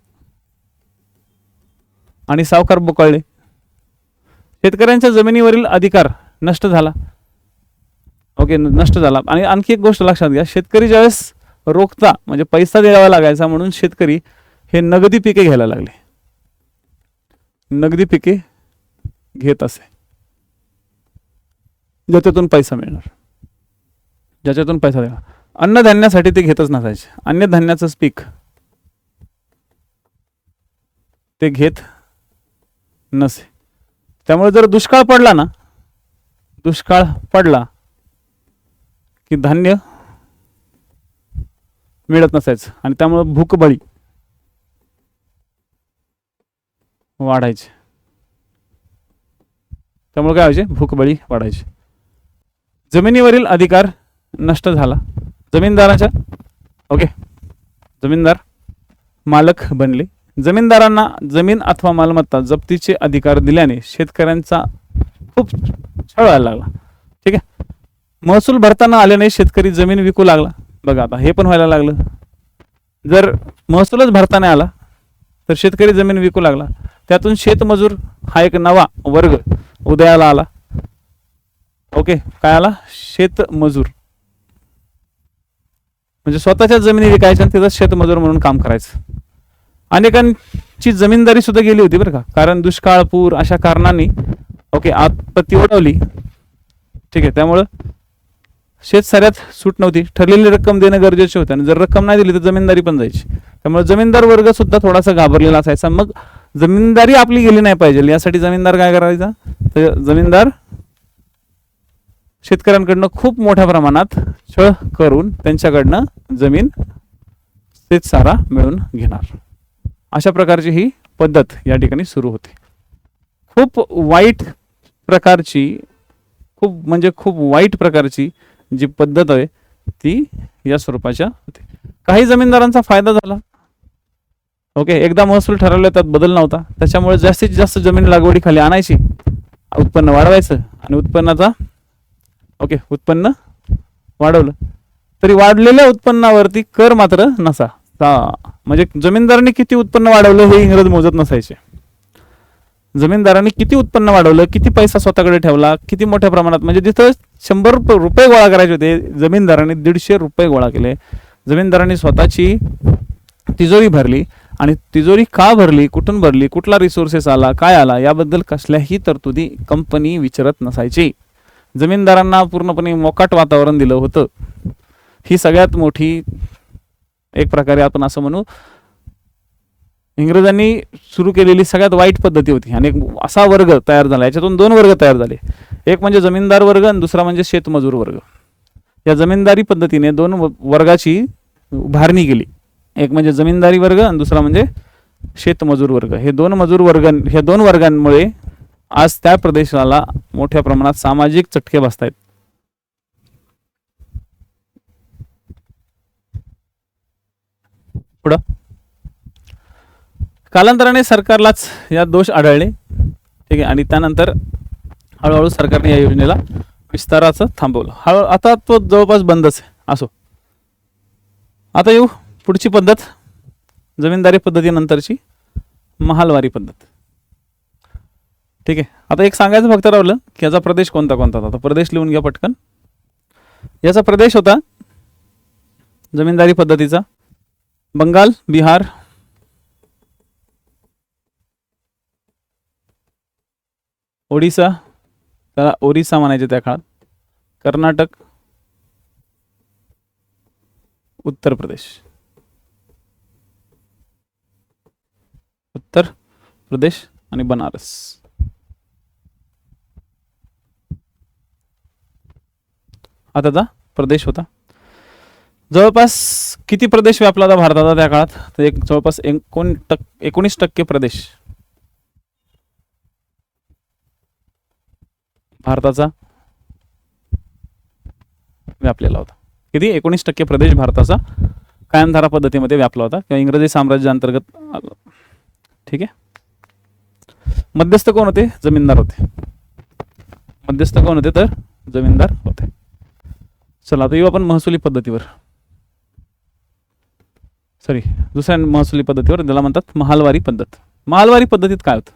आणि सावकार बोकळले. शेतकऱ्यांच्या जमिनीवरील अधिकार नष्ट झाला. ओके, नष्ट झाला. आणि आणखी एक गोष्ट लक्षात घ्या, शेतकरी ज्यावेळेस रोखता म्हणजे पैसा द्यावा लागायचा म्हणून शेतकरी हे नगदी पिके घ्यायला लागले. नगदी पिके घेत असे ज्याच्यातून पैसा मिळणार, ज्याच्यातून पैसा देणार. अन्नधान्यासाठी ते घेतच नसायचे. अन्नधान्याचं पीक ते घेत नसे. त्यामुळे जर दुष्काळ पडला ना, दुष्काळ पडला की धान्य मिळत नसायचं आणि त्यामुळे भूकबळी वाढायचे. त्यामुळे काय व्हायचे, भूकबळी वाढायचे. जमिनीवरील अधिकार नष्ट झाला. जमीनदाराच्या ओके जमीनदार मालक बनले. जमीनदारांना जमीन अथवा मालमत्ता जप्तीचे अधिकार दिल्याने शेतकऱ्यांचा खूप छळ व्हायला लागला. ठीक आहे. महसूल भरताना आल्याने शेतकरी जमीन विकू लागला. बघा आता हे पण व्हायला लागलं. जर महसूलच भरताना आला तर शेतकरी जमीन विकू लागला. त्यातून शेतमजूर हा एक नवा वर्ग उदयाला आला. ओके, काय आला, शेतमजूर. म्हणजे स्वतःच्या जमिनी विकायच्या आणि तिथं शेतमजूर म्हणून काम करायचं. अनेकांची जमीनदारी सुद्धा गेली होती बरं का, कारण दुष्काळ पूर अशा कारणांनी ओके आपत्ती ओढवली. ठीक आहे. त्यामुळं शेतसाऱ्यात सूट नव्हती. ठरलेली रक्कम देणं गरजेचे होते आणि जर रक्कम नाही दिली तर जमीनदारी पण जायची. त्यामुळे जमीनदार वर्ग सुद्धा थोडासा घाबरलेला असायचा. मग जमीनदारी आपली गेली नाही पाहिजे यासाठी जमीनदार काय करायचा, तर जमीनदार शेतकऱ्यांकडनं खूप मोठ्या प्रमाणात छळ करून त्यांच्याकडनं जमीन शेतसारा मिळून घेणार. अशा प्रकारची ही पद्धत या ठिकाणी सुरू होते. खूप वाईट प्रकारची, खूप वाईट प्रकारची जी पद्धत आहे ती या स्वरूपाच्या होती. काही जमीनदारांचा फायदा झाला. ओके, एकदा महसूल ठरवलं त्यात बदल नव्हता. त्याच्यामुळे जास्तीत जास्त जमीन लागवडीखाली आणायची, उत्पन्न वाढवायचं आणि उत्पन्नाचा ओके उत्पन्न वाढवलं तरी वाढलेल्या उत्पन्नावरती कर मात्र नसा. म्हणजे जमीनदारांनी किती उत्पन्न वाढवलं हे इंग्रज मोजत नसायचे. जमीनदारांनी किती उत्पन्न वाढवलं, किती पैसा स्वतःकडे ठेवला, किती मोठ्या प्रमाणात, म्हणजे जिथं 100 रुपये गोळा करायचे होते जमीनदारांनी 150 रुपये गोळा केले. जमीनदारांनी स्वतःची तिजोरी भरली आणि तिजोरी का भरली, कुठून भरली, कुठला रिसोर्सेस आला, काय आला याबद्दल कसल्याही तरतुदी कंपनी विचारत नसायची. जमीनदारांना पूर्णपणे मोकाट वातावरण दिलं होतं. ही सगळ्यात मोठी एक प्रकारे आपण असं म्हणू इंग्रजांनी सुरू केलेली सगळ्यात वाईट पद्धती होती. आणि एक असा वर्ग तयार झाला, याच्यातून 2 वर्ग तयार झाले. एक म्हणजे जमीनदार वर्ग आणि दुसरा म्हणजे शेतमजूर वर्ग. या जमीनदारी पद्धतीने 2 वर्गाची उभारणी केली. एक म्हणजे जमीनदारी वर्ग आणि दुसरा म्हणजे शेतमजूर वर्ग. हे 2 वर्गांमुळे आज त्या प्रदेशाला मोठ्या प्रमाणात सामाजिक चटके बसतायत. पुढं कालांतराने सरकारलाच यात दोष आढळले, ठीक आहे, आणि त्यानंतर हळूहळू सरकारने या योजनेला विस्ताराचं थांबवलं. आता तो जवळपास बंदच आहे. असो, आता येऊ पुढची पद्धत, जमीनदारी पद्धतीनंतरची महालवारी पद्धत. ठीक आहे, आता एक सांगायचं फक्त राहिलं की याचा प्रदेश कोणता कोणता होता. प्रदेश लिहून घ्या पटकन. याचा प्रदेश होता जमीनदारी पद्धतीचा बंगाल, बिहार, ओडिसा, त्याला ओरिसा म्हणायचे त्या काळात, कर्नाटक, उत्तर प्रदेश. उत्तर प्रदेश आणि बनारस. हा त्याचा प्रदेश होता. जवळपास किती प्रदेश व्यापला होता भारताचा त्या काळात? तर एक जवळपास 19% प्रदेश भारताचा व्यापलेला होता. किती? 19% प्रदेश भारताचा कायमधारा पद्धतीमध्ये व्यापला होता किंवा इंग्रजी साम्राज्य अंतर्गत आला. ठीक आहे. मध्यस्थ कोण होते? जमीनदार होते. मध्यस्थ कोण होते? तर जमीनदार होते. चला आता येऊ आपण महसुली पद्धतीवर, सॉरी दुसऱ्या महसुली पद्धतीवर, त्याला म्हणतात महालवारी पद्धत. महालवारी पद्धतीत काय होतं?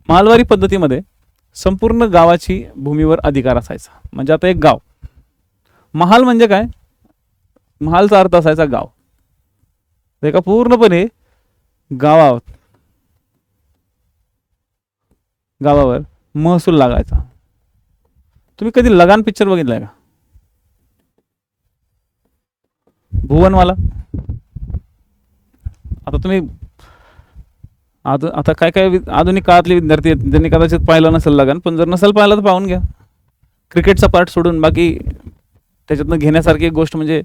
महालवारी पद्धतीमध्ये संपूर्ण गावाची भूमीवर अधिकार असायचा. म्हणजे आता एक गाव, महाल म्हणजे काय? महालचा अर्थ असायचा गाव. एका पूर्णपणे गावावर महसूल लागायचा. तुम्ही कधी लगान पिक्चर बघितलाय का? भुवनवाला. आता तुम्ही आता काय काय आधुनिक काळातले विद्यार्थी आहेत ज्यांनी कदाचित पाहिलं नसेल लगान, पण जर नसेल पाहिलं तर पाहून घ्या. क्रिकेटचा पार्ट सोडून बाकी त्याच्यातनं घेण्यासारखी एक गोष्ट म्हणजे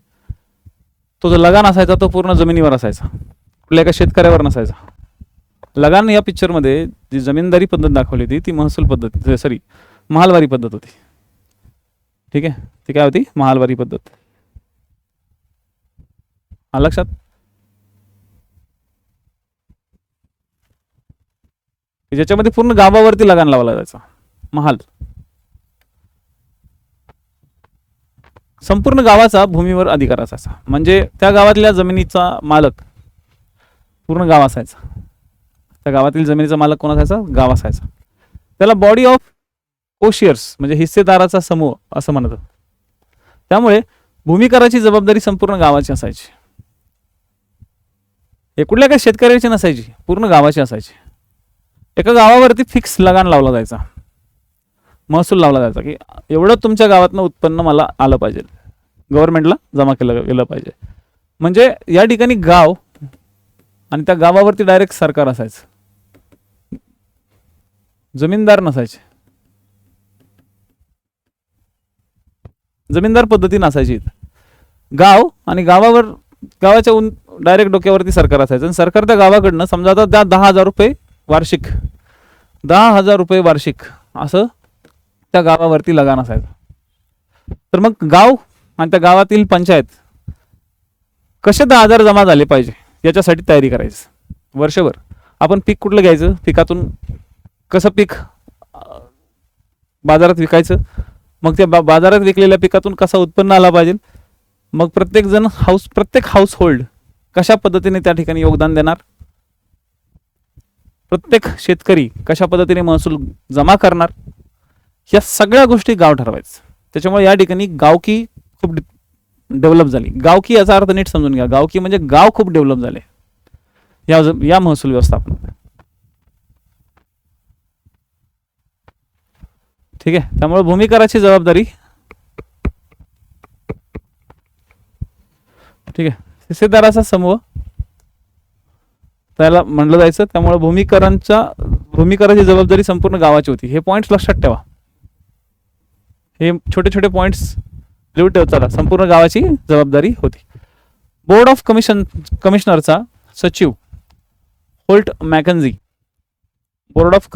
तो जो लगान असायचा तो पूर्ण जमिनीवर असायचा, कुठल्या एका शेतकऱ्यावर नसायचा. लगान या पिक्चरमध्ये जी जमीनदारी पद्धत दाखवली होती ती महसूल पद्धत, सॉरी महालवारी पद्धत होती. ठीक आहे, ती काय होती? महालवारी पद्धत. लक्षात? ज्याच्यामध्ये पूर्ण गावावरती लगान लावला जायचा. महाल संपूर्ण गावाचा भूमीवर अधिकार असायचा. म्हणजे त्या गावातल्या जमिनीचा मालक पूर्ण गाव असायचा. त्या गावातील जमिनीचा मालक कोण असायचा? गाव असायचा. त्याला बॉडी ऑफ कोशियर्स म्हणजे हिस्सेदाराचा समूह असं म्हणतात. त्यामुळे भूमिकाराची जबाबदारी संपूर्ण गावाची असायची. हे कुठल्या काही शेतकऱ्याची नसायची, पूर्ण गावाची असायची. एका गावावरती फिक्स लगान लावला जायचा, महसूल लावला जायचा की एवढं तुमच्या गावातनं उत्पन्न मला आलं पाहिजे, गव्हर्नमेंटला जमा केलं गेलं पाहिजे. म्हणजे या ठिकाणी गाव आणि त्या गावावरती डायरेक्ट सरकार असायचं, जमीनदार नसायचे. जमीनदार पद्धती नसायची. गाव आणि गावाच्या डायरेक्ट डोक्यावरती सरकार असायचं. आणि सरकार त्या गावाकडनं समजा आता त्या 10,000 रुपये वार्षिक, 10,000 रुपये वार्षिक असं त्या गावावरती लगान असायचं. तर मग गाव आणि त्या गावातील पंचायत कसे 10,000 जमा झाले पाहिजे याच्यासाठी तयारी करायची. वर्षभर आपण पीक कुठलं घ्यायचं, पिकातून कसं पीक बाजारात विकायचं, मग त्या बाजारात विकलेल्या पिकातून कसा उत्पन्न आला पाहिजे, मग प्रत्येक हाऊस होल्ड कशा पद्धतीने त्या ठिकाणी योगदान देणार, प्रत्येक शेतकरी कशा पद्धतीने महसूल जमा करणार, या सगळ्या गोष्टी गाव ठरवायचं. त्याच्यामुळे या ठिकाणी गावकी खूप डेव्हलप झाली. गावकी याचा अर्थ नीट समजून घ्या. गावकी म्हणजे गाव खूप डेव्हलप झाले या महसूल व्यवस्थापन. ठीक आहे. त्यामुळे भूमिकाराची जबाबदारी, ठीक आहे, हिस्सेदाराचा समूह त्याला म्हणलं जायचं. त्यामुळे भूमिकाराची जबाबदारी संपूर्ण गावाची होती. हे पॉइंट्स लक्षात ठेवा. हे छोटे छोटे पॉइंट्स लिहून ठेवा. चला, संपूर्ण गावाची जबाबदारी होती. बोर्ड ऑफ कमिशनरचा सचिव होल्ट मॅकेन्झी, बोर्ड ऑफ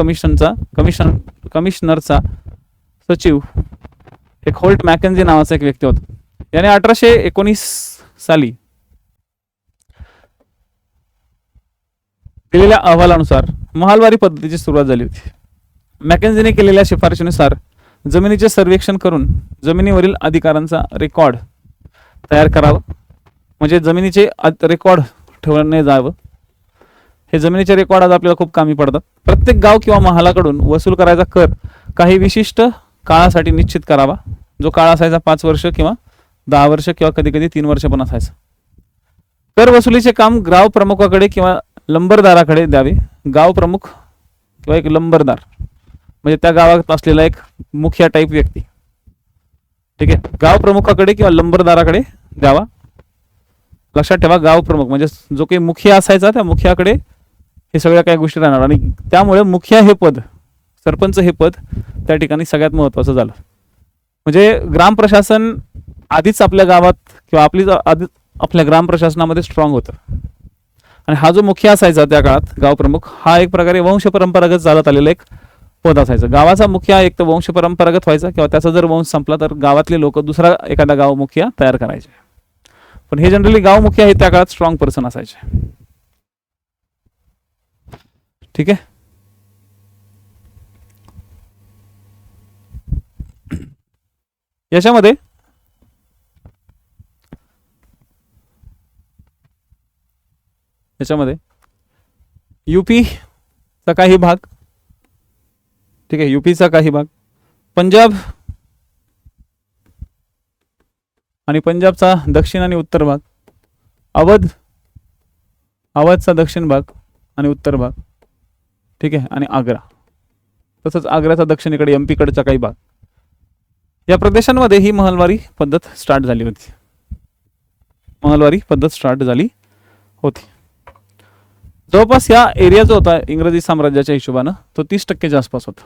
कमिशनरचा सचिव एक होल्ट मॅकेन्झी नावाचा एक व्यक्ती होता. याने 1819 साली दिलेल्या अहवालानुसार महालवारी पद्धतीची सुरुवात झाली होती. मॅकेन्झीने केलेल्या शिफारशीनुसार जमिनीचे सर्वेक्षण करून जमिनीवरील अधिकारांचा रेकॉर्ड तयार करावा. म्हणजे जमिनीचे रेकॉर्ड ठेवणे जावं. हे जमिनीचे रेकॉर्ड आज आपल्याला खूप कामी पडतात. प्रत्येक गाव किंवा महालाकडून वसूल करायचा कर काही विशिष्ट काळासाठी निश्चित करावा. जो काळ असायचा 5 वर्ष किंवा 10 वर्ष किंवा कधी कधी 3 वर्ष पण असायचं. कर वसुलीचे काम गाव प्रमुखाकडे किंवा लंबरदाराकडे द्यावे. गाव प्रमुख किंवा एक लंबरदार म्हणजे त्या गावात असलेला एक मुखिया टाईप व्यक्ती. ठीक आहे, गाव प्रमुखाकडे किंवा लंबरदाराकडे द्यावा. लक्षात ठेवा, गाव प्रमुख म्हणजे जो काही मुखिया असायचा त्या मुखियाकडे हे सगळ्या काही गोष्टी राहणार. आणि त्यामुळे मुखिया हे पद, सरपंच हे पद त्या ठिकाणी सगळ्यात महत्त्वाचं झालं. म्हणजे ग्राम प्रशासन आधीच आपल्या गावात किंवा आधीच आपल्या ग्राम प्रशासनामध्ये स्ट्रॉंग होतं. आणि हा जो मुखिया असायचा त्या काळात गाव प्रमुख, हा एक प्रकारे वंश परंपरागत चालत आलेला एक पद असायचं. गावाचा मुखिया एक तर वंश परंपरागत व्हायचा किंवा त्याचा जर वंश संपला तर गावातले लोक दुसरा एखादा गाव मुखिया तयार करायचे. पण हे जनरली गाव मुखिया हे त्या काळात स्ट्रॉंग पर्सन असायचे. ठीक आहे, याच्यामध्ये यूपीचा काही भाग, ठीक आहे, यूपीचा काही भाग, पंजाब आणि पंजाबचा दक्षिण आणि उत्तर भाग, अवधचा दक्षिण भाग आणि उत्तर भाग, ठीक आहे, आणि आग्रा, तसंच आग्र्याचा दक्षिणेकडे एमपी कडचा काही भाग, या प्रदेशांमध्ये ही महलवारी पद्धत स्टार्ट झाली होती. जवळपास या एरिया जो होता इंग्रजी साम्राज्याच्या हिशोबानं तो 30% आसपास होता.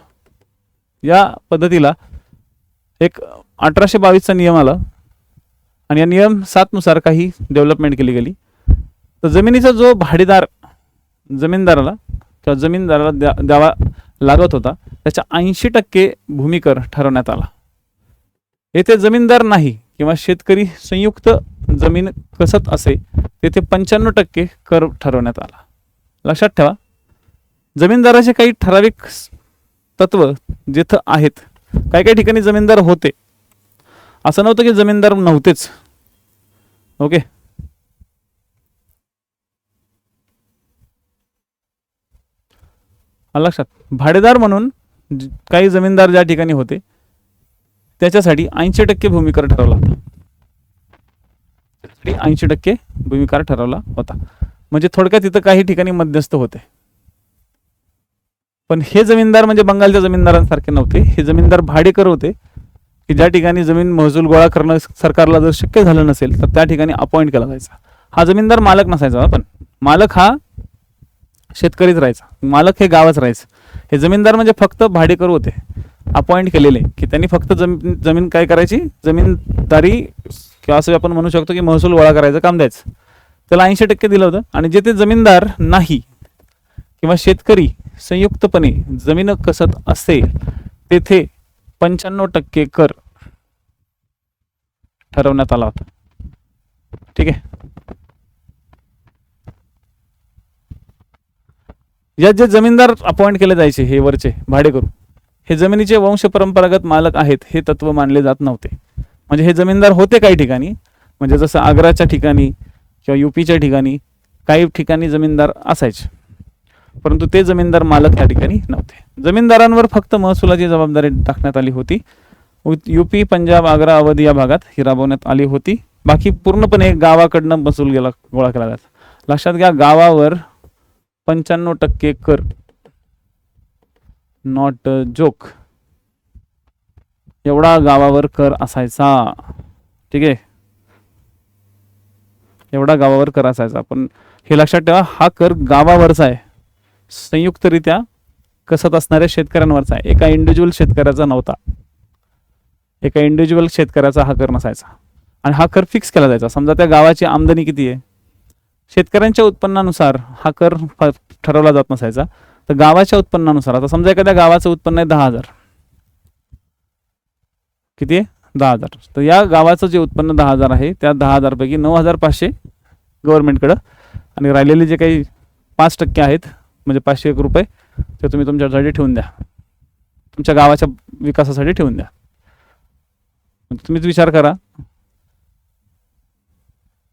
या पद्धतीला एक 1822चा नियम आला आणि या नियम 7 नुसार काही डेव्हलपमेंट केली गेली. तर जमिनीचा जो भाडेदार जमीनदाराला द्यावा लागत होता त्याच्या 80% भूमिकर ठरवण्यात आला. येथे जमीनदार नाही किंवा शेतकरी संयुक्त जमीन कसत असे तेथे 95% कर ठरवण्यात आला. लक्षात ठेवा, जमीनदाराचे काही ठराविक तत्व जिथं आहेत. काही ठिकाणी जमीनदार होते, असं नव्हतं की जमीनदार नव्हतेच. ओके, लक्षात, भाडेदार म्हणून काही जमीनदार ज्या ठिकाणी होते त्याच्यासाठी 80% भूमिकर ठरवला होता. 80% भूमिकार ठरवला होता. म्हणजे थोडक्यात तिथं काही ठिकाणी मध्यस्थ होते. पण हे जमीनदार म्हणजे बंगालच्या जमीनदारांसारखे नव्हते. हे जमीनदार भाडेकर होते की ज्या ठिकाणी जमीन महसूल गोळा करणं सरकारला जर शक्य झालं नसेल तर त्या ठिकाणी अपॉइंट केला जायचा. हा जमीनदार मालक नसायचा, पण मालक हा शेतकरीच राहायचा, मालक हे गावच राहायचं. हे जमीनदार म्हणजे फक्त भाडेकर होते, अपॉइंट केलेले, की त्यांनी फक्त जमीन काय करायची, जमीनदारी किंवा असं आपण म्हणू शकतो की महसूल गोळा करायचं काम द्यायचं. त्याला 80% दिलं होतं. आणि जेथे जमीनदार नाही किंवा शेतकरी संयुक्तपणे जमीन कसत असते तेथे 95% कर ठरवण्यात आला होता. ठीक आहे, यात जे जमीनदार अपॉइंट केले जायचे हे वरचे भाडेकरू, हे जमिनीचे वंश परंपरागत मालक आहेत हे तत्व मानले जात नव्हते. म्हणजे हे जमीनदार होते काही ठिकाणी, म्हणजे जसं आग्राच्या ठिकाणी किंवा यूपीच्या ठिकाणी काही ठिकाणी जमीनदार असायचे, परंतु ते जमीनदार मालक या ठिकाणी नव्हते. जमीनदारांवर फक्त महसुलाची जबाबदारी टाकण्यात आली होती. यूपी, पंजाब, आग्रा, अवध या भागात ही राबवण्यात आली होती. बाकी पूर्णपणे गावाकडनं महसूल गोळा केला जात. लक्षात घ्या, गावावर 95% कर, नॉट जोक, एवढा गावावर कर असायचा. ठीक आहे, एवढा गावावर कर असायचा. पण हे लक्षात ठेवा, हा कर गावावरचा आहे, संयुक्तरित्या कसत असणाऱ्या शेतकऱ्यांवरचा आहे. एका इंडिव्हिज्युअल शेतकऱ्याचा नव्हता. एका इंडिव्हिज्युअल शेतकऱ्याचा हा कर नसायचा. आणि हा कर फिक्स केला जायचा. समजा त्या गावाची आमदनी किती आहे, शेतकऱ्यांच्या उत्पन्नानुसार हा कर ठरवला जात नसायचा, तर गावाच्या उत्पन्नानुसार. आता समजा एखाद्या गावाचं उत्पन्न आहे 10,000, किती आहे 10,000, तर या गावाचं जे उत्पन्न 10,000 आहे त्या 10,000 पैकी 9,500 गव्हर्नमेंटकडं आणि राहिलेले जे काही 5% आहेत म्हणजे 501 रुपये ते तुम्ही तुमच्यासाठी ठेवून द्या, तुमच्या गावाच्या विकासासाठी ठेवून द्या. तुम्हीच विचार करा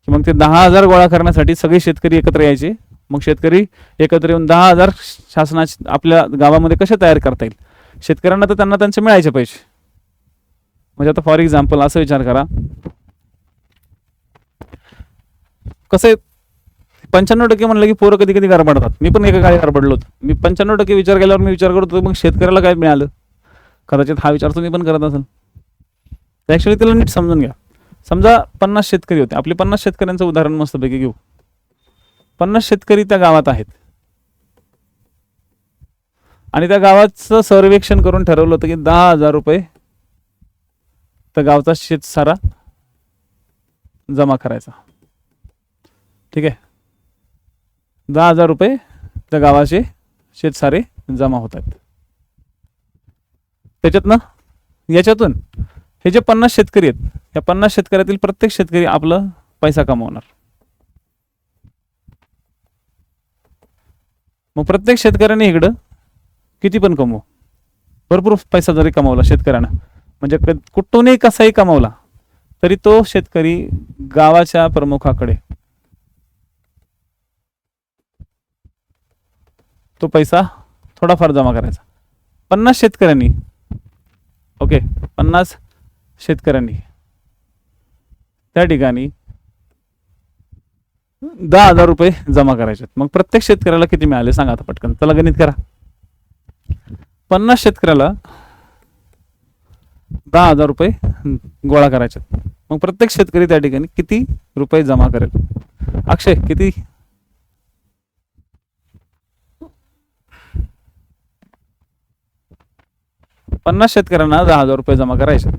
की मग ते 10,000 गोळा करण्यासाठी सगळे शेतकरी एकत्र यायचे. मग शेतकरी एकत्र येऊन 10,000 शासनाचे आपल्या गावामध्ये कसे तयार करता येईल. शेतकऱ्यांना तर त्यांना त्यांचे मिळायचे पैसे. म्हणजे आता फॉर एक्झाम्पल असं विचार करा, कसं 95% म्हणलं की पोरं कधी कधी गरबडतात. मी पण एका काळी गरबडलो होतो. मी 95% विचार केल्यावर मी विचार करतो मग शेतकऱ्याला काय मिळालं. कदाचित हा विचार तुम्ही पण करत असाल. तर ॲक्च्युली त्याला नीट समजून घ्या. समजा 50 शेतकरी होते. आपले 50 शेतकऱ्यांचं उदाहरण मस्तपैकी घेऊ. 50 शेतकरी त्या गावात आहेत आणि त्या गावाचं सर्वेक्षण करून ठरवलं होतं की 10,000 रुपये त्या गावचा शेतसारा जमा करायचा. ठीक आहे, 10,000 रुपये त्या गावाचे शेतसारे जमा होत आहेत. याच्यातून हे जे 50 शेतकरी आहेत, या 50 शेतकऱ्यातील प्रत्येक शेतकरी आपलं पैसा कमवणार. मग प्रत्येक शेतकऱ्याने इकडं किती पण कमवू, भरपूर पैसा जरी कमवला शेतकऱ्यानं, म्हणजे कुठूनही कसाही कमवला तरी तो शेतकरी गावाच्या प्रमुखाकडे तो पैसा थोडाफार जमा करायचा. 50 शेतकऱ्यांनी, ओके, 50 शेतकऱ्यांनी त्या ठिकाणी 10,000 रुपये जमा करायचे. मग प्रत्येक शेतकऱ्याला किती मिळाले सांगा आता पटकन, चला गणित करा. 50 शेतकऱ्याला 10,000 रुपये गोळा करायचे. मग प्रत्येक शेतकरी त्या ठिकाणी किती रुपये जमा करेल. अक्षय किती? 50 शेतकऱ्यांना 10,000 रुपये जमा करायचे.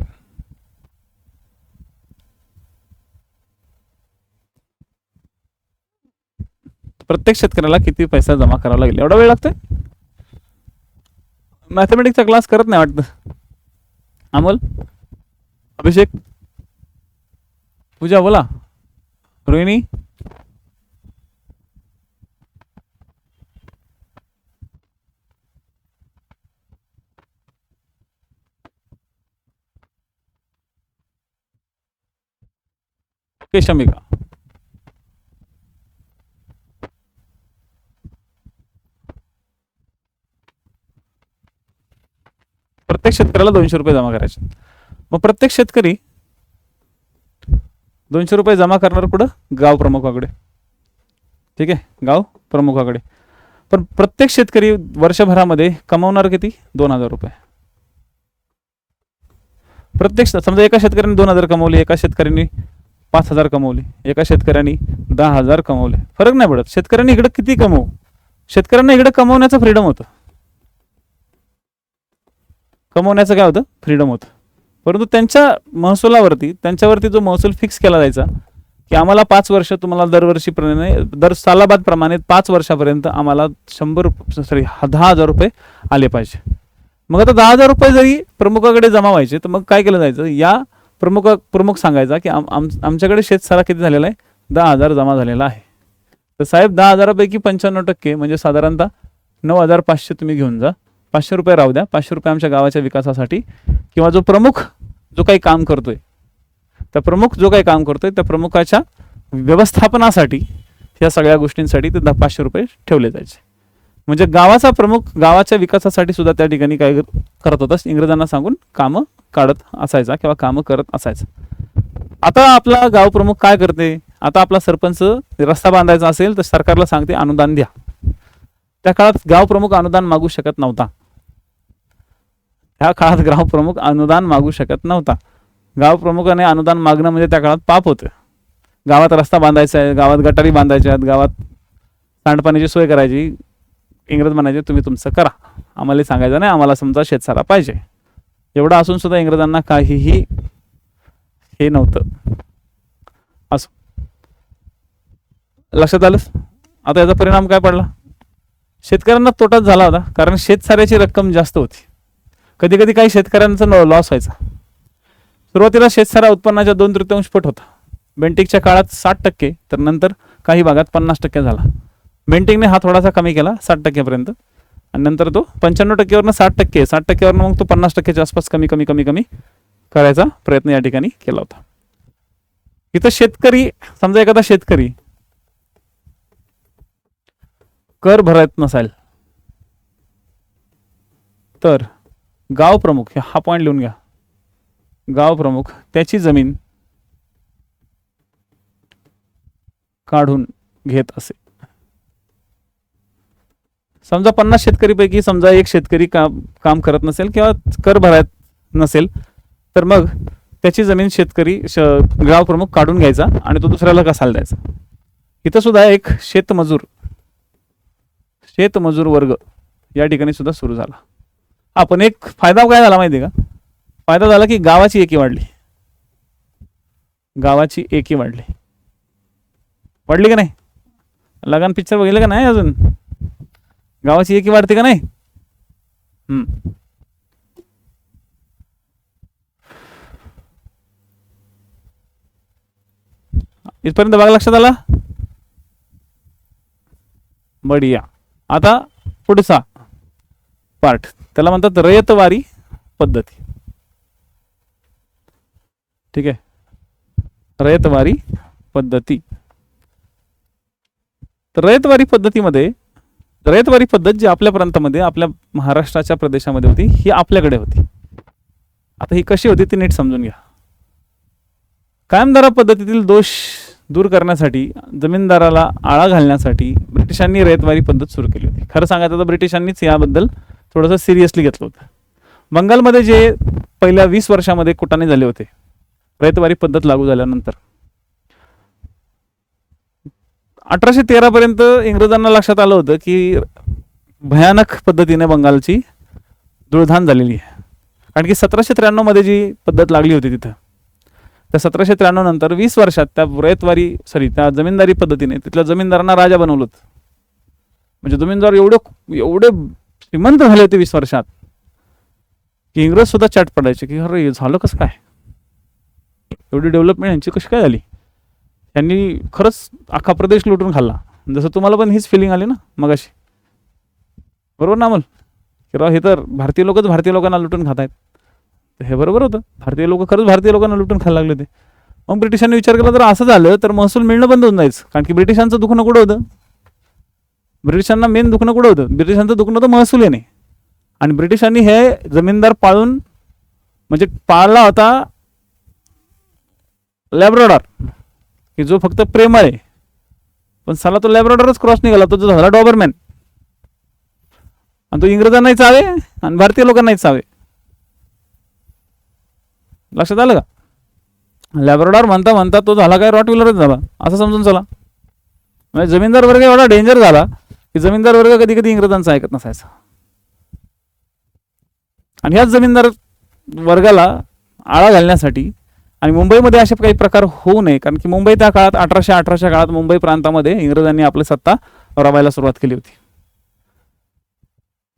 प्रत्येक शेतकऱ्याला किती पैसा जमा करावा लागेल. एवढा वेळ लागतोय. मॅथमॅटिक्सचा क्लास करत नाही वाटतं. अमोल, अभिषेक, पूजा बोला, रोहिणी, शमिका. प्रत्येक शेतकऱ्याला 200 रुपये जमा करायचे. मग प्रत्येक शेतकरी 200 रुपये जमा करणार कुठं? गाव प्रमुखाकडे. ठीक आहे, गाव प्रमुखाकडे. पण प्रत्येक शेतकरी वर्षभरामध्ये कमावणार किती? 2,000 रुपये. प्रत्येक समजा एका शेतकऱ्याने 2,000 कमवले, एका शेतकऱ्याने 5,000 कमवले, एका शेतकऱ्याने 10,000 कमवले, फरक नाही पडत. शेतकऱ्यांनी इकडे किती कमवू, शेतकऱ्यांना इकडे कमवण्याचं फ्रीडम होतं. कमवण्याचं काय होतं? फ्रीडम होतं. परंतु त्यांच्या महसुलावरती, त्यांच्यावरती जो महसूल फिक्स केला जायचा की आम्हाला 5 वर्ष, तुम्हाला दरवर्षीप्रमाणे दर सालाबाद प्रमाणे 5 वर्षापर्यंत आम्हाला 10,000 रुपये आले पाहिजे. मग आता 10,000 रुपये जरी प्रमुखाकडे जमा व्हायचे तर मग काय केलं जायचं? या प्रमुख सांगायचा की आमच्याकडे शेतसारा किती झालेला आहे? 10,000 जमा झालेला आहे. तर साहेब 10,000 पैकी 95% म्हणजे साधारणतः 9,500 तुम्ही घेऊन जा. 500 रुपये राहू द्या. 500 रुपये आमच्या गावाच्या विकासासाठी, किंवा जो प्रमुख जो काही काम करतोय, त्या प्रमुखाच्या व्यवस्थापनासाठी, या सगळ्या गोष्टींसाठी ते 500 रुपये ठेवले जायचे. म्हणजे गावाचा प्रमुख गावाच्या विकासासाठी सुद्धा त्या ठिकाणी काय करत होता? इंग्रजांना सांगून कामं काढत असायचा किंवा कामं करत असायचा. आता आपला गाव प्रमुख काय करते? आता आपला सरपंच रस्ता बांधायचा असेल तर सरकारला सांगते अनुदान द्या. त्या काळात गाव प्रमुख अनुदान मागू शकत नव्हता. गाव प्रमुखाने अनुदान मागणं म्हणजे त्या काळात पाप होतं. गावात रस्ता बांधायचा आहे, गावात गटारी बांधायच्या आहेत, गावात सांडपाण्याची सोय करायची. इंग्रज म्हणायचे तुम्ही तुमचं करा, आम्हाला सांगायचं नाही, आम्हाला समजा शेतसारा पाहिजे. एवढं असून सुद्धा इंग्रजांना काहीही हे नव्हतं. असं लक्षात आलं. आता याचा परिणाम काय पडला? शेतकऱ्यांना तोटाच झाला होता, कारण शेतसाऱ्याची रक्कम जास्त होती. कधी कधी काही शेतकऱ्यांचा लॉस व्हायचा. सुरुवातीला शेतसारा उत्पन्नाच्या 2/3 पट होता. बेंटिकच्या काळात 60%, तर नंतर काही भागात 50% झाला. बेंटिंगने हा थोडासा कमी केला 60% आणि नंतर तो 95%वरनं 60%, 60%वरनं मग तो 50%च्या आसपास कमी कमी कमी कमी करायचा प्रयत्न या ठिकाणी केला होता. इथं शेतकरी, समजा एखादा शेतकरी कर भरत नसेल तर गाव प्रमुख, हा पॉइंट लिहून घ्या, गाव प्रमुख त्याची जमीन काढून घेत असे. समजा 50 शेतकरीपैकी समजा एक शेतकरी काम करत नसेल किंवा कर भरत नसेल तर मग त्याची जमीन शेतकरी गाव प्रमुख काढून घ्यायचा आणि तो दुसऱ्याला कसायला द्यायचा. इथं सुद्धा एक शेतमजूर वर्ग या ठिकाणी सुद्धा सुरू झाला. हा, पण एक फायदा काय झाला माहिती आहे का? फायदा झाला की गावाची एकी वाढली. गावाची एकी वाढली का नाही? लगान पिक्चर बघितलं का नाही अजून? गावाची एकी वाढते का नाही? इथपर्यंत बघा, लक्षात आला? बढिया. आता पुढचा पार्ट, त्याला म्हणतात रयतवारी पद्धती. ठीक आहे, रयतवारी पद्धती. तर रयतवारी पद्धतीमध्ये, रयतवारी पद्धत जी आपल्या प्रांतामध्ये, आपल्या महाराष्ट्राच्या प्रदेशामध्ये होती, ही आपल्याकडे होती. आता ही कशी होती ती नीट समजून घ्या. कायमधारा पद्धतीतील दोष दूर करण्यासाठी, जमीनदाराला आळा घालण्यासाठी ब्रिटिशांनी रयतवारी पद्धत सुरू केली होती. खरं सांगायचं तर ब्रिटिशांनीच याबद्दल थोडंसं सिरियसली घेतलं होतं. बंगालमध्ये जे पहिल्या 20 वर्षामध्ये कुटाणे झाले होते रयतवारी पद्धत लागू झाल्यानंतर, 1813 पर्यंत इंग्रजांना लक्षात आलं होतं की भयानक पद्धतीने बंगालची धुळधाण झालेली आहे. कारण की 1793 मध्ये जी पद्धत लागली होती तिथं, त्या 1793 नंतर 20 वर्षात त्या जमीनदारी पद्धतीने तिथल्या जमीनदारांना राजा बनवलं होतं. म्हणजे जमीनदार एवढे श्रीमंत झाले होते 20 वर्षात की इंग्रज सुद्धा चाट पडायचे की अरे झालं कसं काय, एवढी डेव्हलपमेंट यांची कशी काय झाली. त्यांनी खरंच अख्खा प्रदेश लुटून खाल्ला. जसं तुम्हाला पण हीच फिलिंग आली ना मगाशी, बरोबर ना अमोल? की राव हे तर भारतीय लोकांना लुटून खात आहेत. हे बरोबर होतं, भारतीय लोक खरंच भारतीय लोकांना लुटून खायला लागले होते. मग ब्रिटिशांनी विचार केला जर असं झालं तर महसूल मिळणं बंद होऊन जायचं. कारण की ब्रिटिशांचं दुखणं कुठं होतं? ब्रिटिशांना मेन दुखणं कुठं होतं? ब्रिटिशांचं दुखणं होतं महसूल येणे. आणि ब्रिटिशांनी हे जमीनदार पाळून, म्हणजे पाळला होता लॅब्राडॉर, की जो फक्त प्रेमळ आहे, पण साला तो लॅब्राडॉरच क्रॉस निघाला, तो जो झाला डॉबरमॅन. आणि तो इंग्रजांनाही चावे आणि भारतीय लोकांनाही चावे. लक्षात आलं का? लॅब्राडॉर म्हणता म्हणता तो झाला काय रॉटविलरच झाला, असं समजून चला. म्हणजे जमीनदार वर्ग एवढा डेंजर झाला की जमीनदार वर्ग कधी कधी इंग्रजांचं ऐकत नसायचा. आणि ह्याच जमीनदार वर्गाला आळा घालण्यासाठी आणि मुंबईमध्ये असे काही प्रकार होऊ नये, कारण की मुंबई त्या काळात 1818च्या काळात मुंबई प्रांतामध्ये इंग्रजांनी आपली सत्ता राबायला सुरुवात केली होती.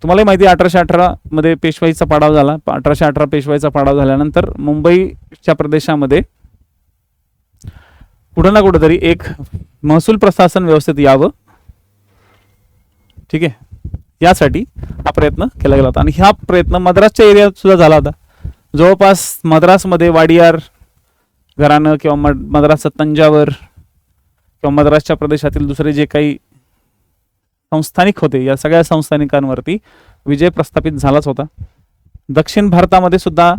तुम्हालाही माहिती आहे 1818 मध्ये पेशवाईचा पाडाव झाला. 1818 पेशवाईचा पाडाव झाल्यानंतर मुंबईच्या प्रदेशामध्ये कुठं ना कुठंतरी एक महसूल प्रशासन व्यवस्थित यावं, ठीक आहे, यासाठी हा प्रयत्न केला गेला होता. आणि हा प्रयत्न मद्रासच्या एरियात सुद्धा झाला होता. जवळपास मद्रासमध्ये वाडियार घराणं किंवा मद्रासचं तंजावर किंवा मद्रासच्या प्रदेशातील दुसरे जे काही संस्थानिक होते, या सगळ्या संस्थानिकांवरती विजय प्रस्थापित झालाच होता. दक्षिण भारतामध्ये सुद्धा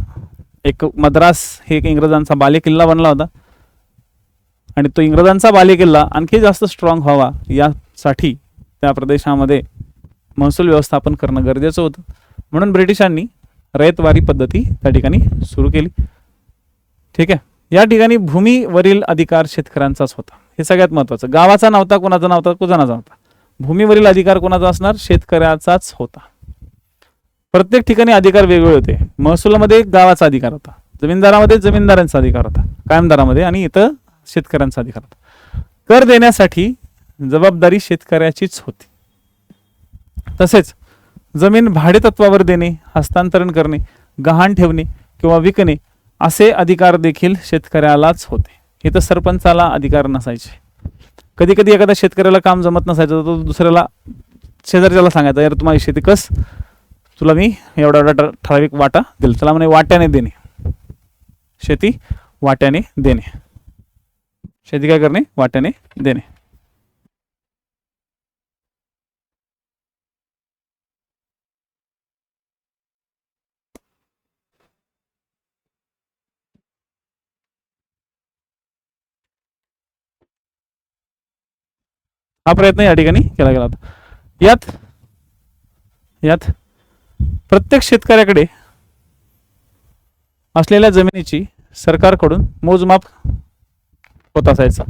एक मद्रास हे एक इंग्रजांचा बालेकिल्ला बनला होता. आणि तो इंग्रजांचा बालेकिल्ला आणखी जास्त स्ट्रॉंग व्हावा यासाठी त्या प्रदेशामध्ये महसूल व्यवस्थापन करणं गरजेचं होतं. म्हणून ब्रिटिशांनी रयतवारी पद्धती त्या ठिकाणी सुरू केली. ठीक आहे, या ठिकाणी भूमीवरील अधिकार शेतकऱ्यांचाच होता. हे सगळ्यात महत्त्वाचं. गावाचा नव्हता, कोणाचा नव्हता, कुणाचा नव्हता. भूमीवरील अधिकार कोणाचा असणार? शेतकऱ्याचाच होता. प्रत्येक ठिकाणी अधिकार वेगवेगळे होते. महसुलामध्ये गावाचा अधिकार होता, जमीनदारामध्ये जमीनदारांचा अधिकार होता, कायमदारामध्ये आणि इथं शेतकऱ्यांचा अधिकार होता. कर देण्यासाठी जबाबदारी शेतकऱ्याचीच होती. तसेच जमीन भाडेतत्वावर देणे, हस्तांतरण करणे, गहाण ठेवणे किंवा विकणे असे अधिकार देखील शेतकऱ्यालाच होते. इथं सरपंचाला अधिकार नसायचे. कधी कधी एखाद्या शेतकऱ्याला काम जमत नसायचं तर तो दुसऱ्याला शेजारच्याला सांगायचा, यार तुम्हाला शेती कस, तुला मी एवढा एवढा ठराविक वाटा दिला, त्याला म्हणे वाट्याने देणे, शेती वाट्याने देणे, शेती काय करणे, वाट्याने देणे. हा प्रयत्न या ठिकाणी केला गेला होता. यात यात प्रत्येक शेतकऱ्याकडे असलेल्या जमिनीची सरकारकडून मोजमाप होत असायचं.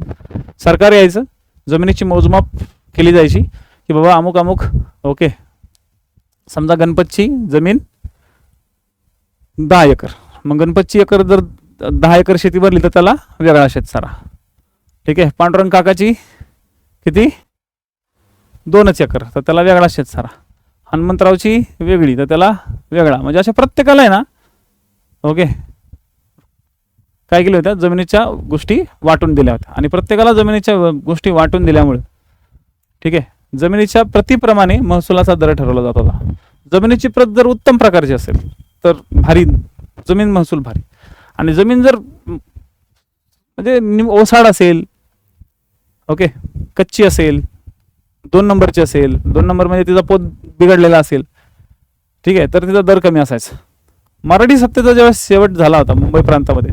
सरकार यायचं, जमिनीची मोजमाप केली जायची की बाबा अमुक अमुक, ओके, समजा गणपतची जमीन 10 एकर, मग गणपतची एकर जर 10 एकर शेती भरली तर त्याला वेगळा शेतसारा. ठीक आहे. पांडुरंग काकाची किती, 2 एकर, तर त्याला वेगळा शेतसारा. हनुमंतरावची वेगळी, तर त्याला वेगळा. म्हणजे अशा प्रत्येकाला आहे ना, ओके, काय केलं होत्या, जमिनीच्या गोष्टी वाटून दिल्या होत्या. आणि प्रत्येकाला जमिनीच्या गोष्टी वाटून दिल्यामुळे, ठीक आहे, जमिनीच्या प्रतिप्रमाणे महसुलाचा दर ठरवला जात होता. जमिनीची प्रत जर उत्तम प्रकारची असेल तर भारी जमीन, महसूल भारी. आणि जमीन जर म्हणजे ओसाड असेल, ओके, कच्ची असेल, 2 नंबरची असेल, 2 नंबर म्हणजे तिचा पोत बिघडलेला असेल, ठीक आहे, तर तिचा दर कमी असायचा. मराठी सत्तेचा जेव्हा शेवट झाला होता मुंबई प्रांतामध्ये,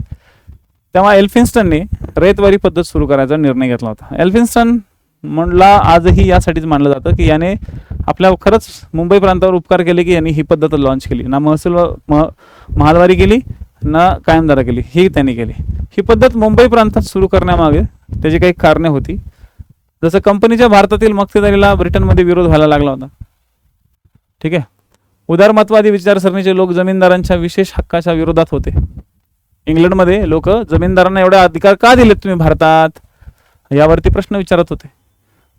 तेव्हा एल्फिन्स्टनने रयतवारी पद्धत सुरू करायचा निर्णय घेतला होता. एल्फिन्स्टन म्हणला आजही यासाठीच मानलं जातं की याने आपल्या खरंच मुंबई प्रांतावर उपकार केले की यांनी ही पद्धत लॉन्च केली. ना महालवारी केली ना कायमधारा केली, ही त्यांनी केली. ही पद्धत मुंबई प्रांतात सुरू करण्यामागे त्याची काही कारणे होती. जसं कंपनीच्या भारतातील मक्तेदारीला ब्रिटनमध्ये विरोध व्हायला लागला होता. ठीक आहे. उदारमतवादी विचारसरणीचे लोक जमीनदारांच्या विशेष हक्काच्या विरोधात होते. इंग्लंडमध्ये लोक जमीनदारांना एवढे अधिकार का दिलेत तुम्ही भारतात, यावरती प्रश्न विचारत होते.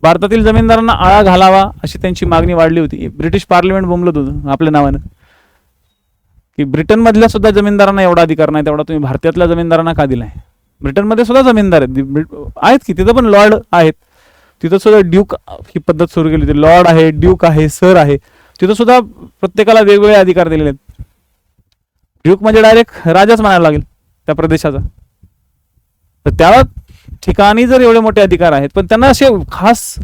भारतातील जमीनदारांना आळा घालावा अशी त्यांची मागणी वाढली होती. ब्रिटिश पार्लिमेंट बोंबलत होतं आपल्या नावानं की ब्रिटनमधल्या सुद्धा जमीनदारांना एवढा अधिकार नाही तेवढा तुम्ही भारतातल्या जमीनदारांना का दिलाय. ब्रिटनमध्ये सुद्धा जमीनदार आहेत की, तिथं पण लॉर्ड आहेत, तिथं सुद्धा ड्यूक ही पद्धत सुरू केली होती. लॉर्ड आहे, ड्यूक आहे, सर आहे, तिथं सुद्धा प्रत्येकाला वेगवेगळे अधिकार दिलेले आहेत. ड्यूक म्हणजे डायरेक्ट राजाच म्हणायला लागेल त्या प्रदेशाचा. तर त्या ठिकाणी जर एवढे मोठे अधिकार आहेत, पण त्यांना असे खास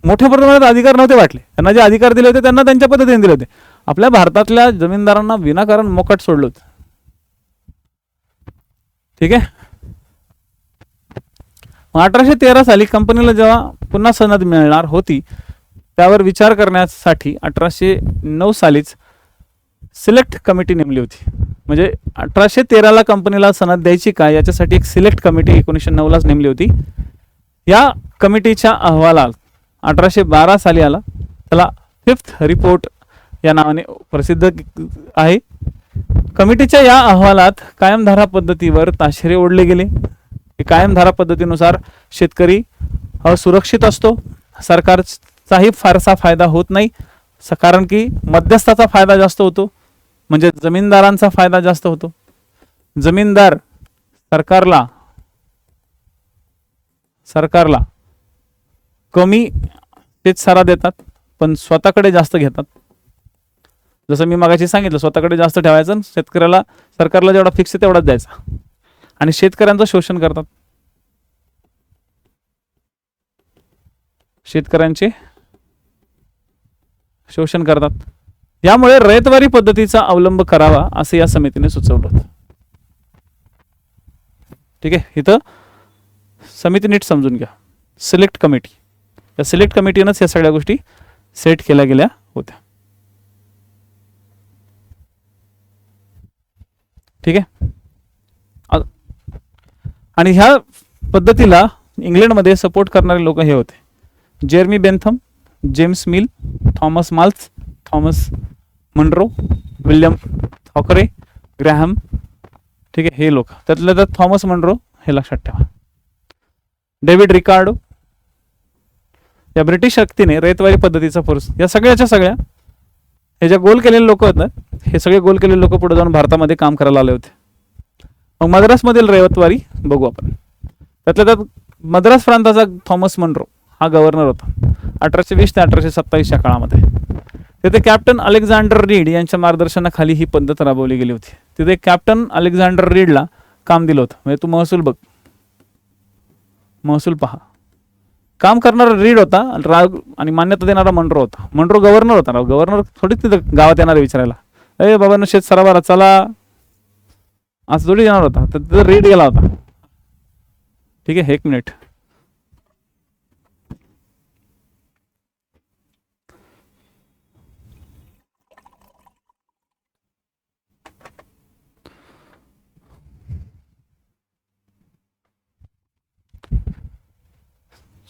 मोठ्या प्रमाणात अधिकार नव्हते वाटले. त्यांना जे अधिकार दिले होते त्यांना त्यांच्या पद्धतीने दिले होते. आपल्या भारतातल्या जमीनदारांना विनाकारण मोकाट सोडलं होतं. ठीक आहे. 1813 साली कंपनीला जेव्हा पुन्हा सनद मिळणार होती त्यावर विचार करण्यासाठी 1809 सालीच सिलेक्ट कमिटी नेमली होती. म्हणजे 1813ला कंपनीला सनद द्यायची का याच्यासाठी एक सिलेक्ट कमिटी 1909लाच नेमली होती. या कमिटीच्या अहवालात 1812 साली आला, त्याला 5th रिपोर्ट या नावाने प्रसिद्ध आहे. कमिटीच्या या अहवालात कायमधारा पद्धतीवर ताशेरे ओढले गेले. कायमधारा पद्धतीनुसार शेतकरी सुरक्षित असतो, सरकारचाही फारसा फायदा होत नाही, कारण की मध्यस्थाचा फायदा जास्त होतो, म्हणजे जमीनदारांचा फायदा जास्त होतो. जमीनदार सरकारला कमी शेतसारा देतात पण स्वतःकडे जास्त घेतात. जसं मी मगाशी सांगितलं, स्वतःकडे जास्त ठेवायचं, शेतकऱ्याला सरकारला जेवढा फिक्स आहे तेवढाच द्यायचा, आणि शेतकऱ्यांचं शोषण करतात. शेतकऱ्यांचे शोषण करतात. यामुळे रयतवारी पद्धतीचा अवलंब करावा असं या समितीने सुचवलं होतं. ठीक आहे. इथं समिती नीट समजून घ्या. सिलेक्ट कमिटी, या सिलेक्ट कमिटीनंच या सगळ्या गोष्टी सेट केल्या गेल्या होत्या. ठीक आहे. आणि ह्या पद्धतीला इंग्लंडमध्ये सपोर्ट करणारे लोक हे होते: Jeremy Bentham, James Mill, Thomas Malthus, Thomas Munro, William Thackeray, Graham. ठीक आहे. हे लोक, त्यातल्या त्यात थॉमस मनरो हे लक्षात ठेवा. डेव्हिड रिकार्डो. या ब्रिटिश शक्तीने रयतवारी पद्धतीचा फोर्स, या सगळ्याच्या सगळ्या हे ज्या गोल केलेले लोक होते, हे सगळे गोल केलेले लोक पुढे जाऊन भारतामध्ये काम करायला आले होते. मग मद्रासमधील रयतवारी बघू आपण. त्यातल्या त्यात मद्रास प्रांताचा थॉमस मनरो हा गव्हर्नर होता 1820 ते 1827 या काळामध्ये. तिथे कॅप्टन अलेक्झांडर रीड यांच्या मार्गदर्शनाखाली ही पद्धत राबवली गेली होती. तिथे कॅप्टन अलेक्झांडर रीडला काम दिलं होतं. म्हणजे तू महसूल बघ, महसूल पहा. काम करणारा रीड होता आणि मान्यता देणारा मनरो होता. मनरो गव्हर्नर होता. गव्हर्नर थोडीच तिथं गावात येणार विचारायला, ए बाबांनो शेत सराबारा चला, आज थोडी येणार होता. तर तिथं रीड गेला होता. ठीक आहे, 1 मिनिट.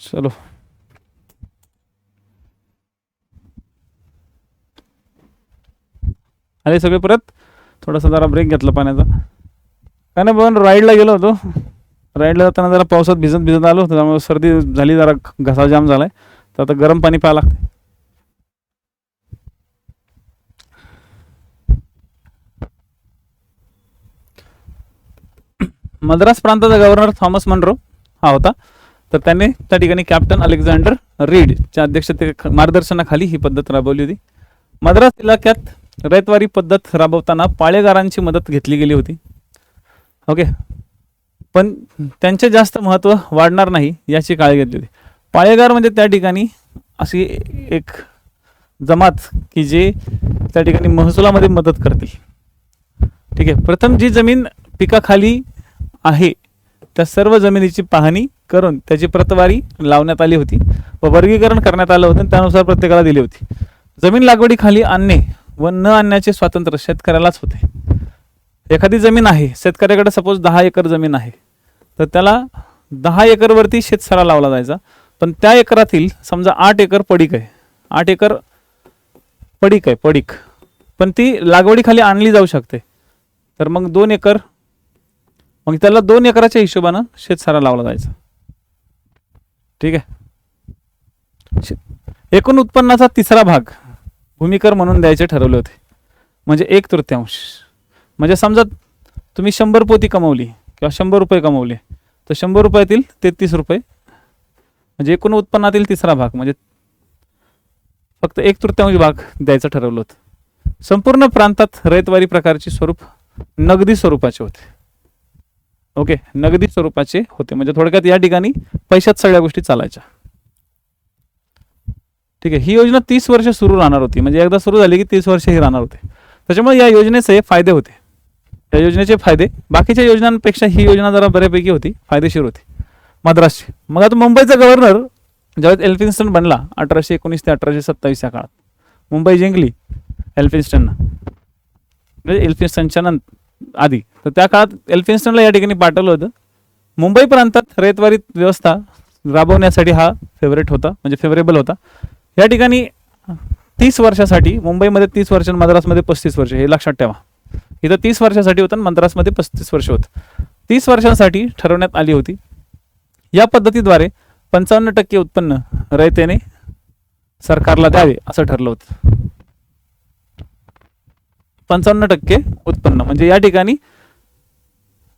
चलो आले सगळे परत. थोडासा जरा ब्रेक घेतला पाण्याचा. काय नाही बघा, राईडला गेलो होतो. राईडला जाताना जरा पावसात भिजत भिजत आलो, त्यामुळे सर्दी झाली, जरा घसा जाम झालाय. तर आता गरम पाणी प्यायला लागते. मद्रास प्रांताचा गव्हर्नर थॉमस मनरो हा होता. तर त्याने त्या ठिकाणी कॅप्टन अलेक्झांडर रीडच्या मार्गदर्शनाखाली ही पद्धत राबवली होती. मद्रास इलाक्यात रयतवारी पद्धत राबवताना पाळेगारांची मदत घेतली गेली होती. ओके, पण त्यांचे जास्त महत्त्व वाढणार नाही याची काळजी घेतली होती. पाळेगार म्हणजे त्या ठिकाणी अशी एक जमात की जे त्या ठिकाणी महसुलामध्ये मदत करतील. ठीक आहे, प्रथम जी जमीन पिकाखाली आहे त्या सर्व जमिनीची पाहणी करून त्याची प्रतवारी लावण्यात आली होती व वर्गीकरण करण्यात आलं होतं. त्यानुसार प्रत्येकाला दिली होती. जमीन लागवडीखाली आणणे व न आणण्याचे स्वातंत्र्य शेतकऱ्यालाच होते. एखादी जमीन आहे, शेतकऱ्याकडे सपोज 10 एकर जमीन आहे, तर त्याला 10 एकरवरती शेतसारा लावला जायचा. पण त्या एकरातील समजा 8 एकर पडीक आहे, 8 एकर पडीक, पण ती लागवडीखाली आणली जाऊ शकते. तर मग 2 एकर, मग त्याला 2 एकराच्या हिशोबानं शेतसारा लावला जायचा. ठीक आहे. एकूण उत्पन्नाचा 3रा भाग भूमिकर म्हणून द्यायचे ठरवले होते. म्हणजे 1/3. म्हणजे समजा तुम्ही 100 पोती कमवली किंवा 100 रुपये कमवले, तर 100 रुपयातील 33 रुपये म्हणजे एकूण उत्पन्नातील 3रा भाग, म्हणजे फक्त 1/3 भाग द्यायचं ठरवलं होतं. संपूर्ण प्रांतात रयतवारी प्रकारचे स्वरूप नगदी स्वरूपाचे होते. ओके, नगदी स्वरूपाचे होते. म्हणजे थोडक्यात या ठिकाणी पैशात सगळ्या गोष्टी चालायच्या. ठीक आहे. ही योजना 30 वर्ष सुरू राहणार होती. म्हणजे एकदा सुरू झाली की 30 वर्ष ही राहणार होते. त्याच्यामुळे या योजनेचे फायदे होते. या योजनेचे फायदे बाकीच्या योजनांपेक्षा ही योजना जरा बऱ्यापैकी होती, फायदेशीर होती मद्रासची. मग आता मुंबईचा गव्हर्नर ज्यावेळेस एल्फिन्स्टन बनला 1819 ते 1827 या काळात, मुंबई जिंकली एल्फिन्स्टननं, म्हणजे एल्फिन्स्टनच्या आधी. तर त्या काळात एल्फिन्स्टनला या ठिकाणी पाठवलं होतं. मुंबई प्रांतात रयतवारी व्यवस्था राबवण्यासाठी हा फेवरेबल होता. या ठिकाणी 30 वर्षासाठी, मुंबईमध्ये 30 वर्ष, मद्रासमध्ये 35 वर्ष, हे लक्षात ठेवा. इथं 30 वर्षासाठी होतं, मद्रासमध्ये 35 वर्ष होतं. 30 वर्षांसाठी ठरवण्यात आली होती. या पद्धतीद्वारे 55% उत्पन्न रयतेने सरकारला द्यावे असं ठरलं होतं. 55% उत्पन्न म्हणजे या ठिकाणी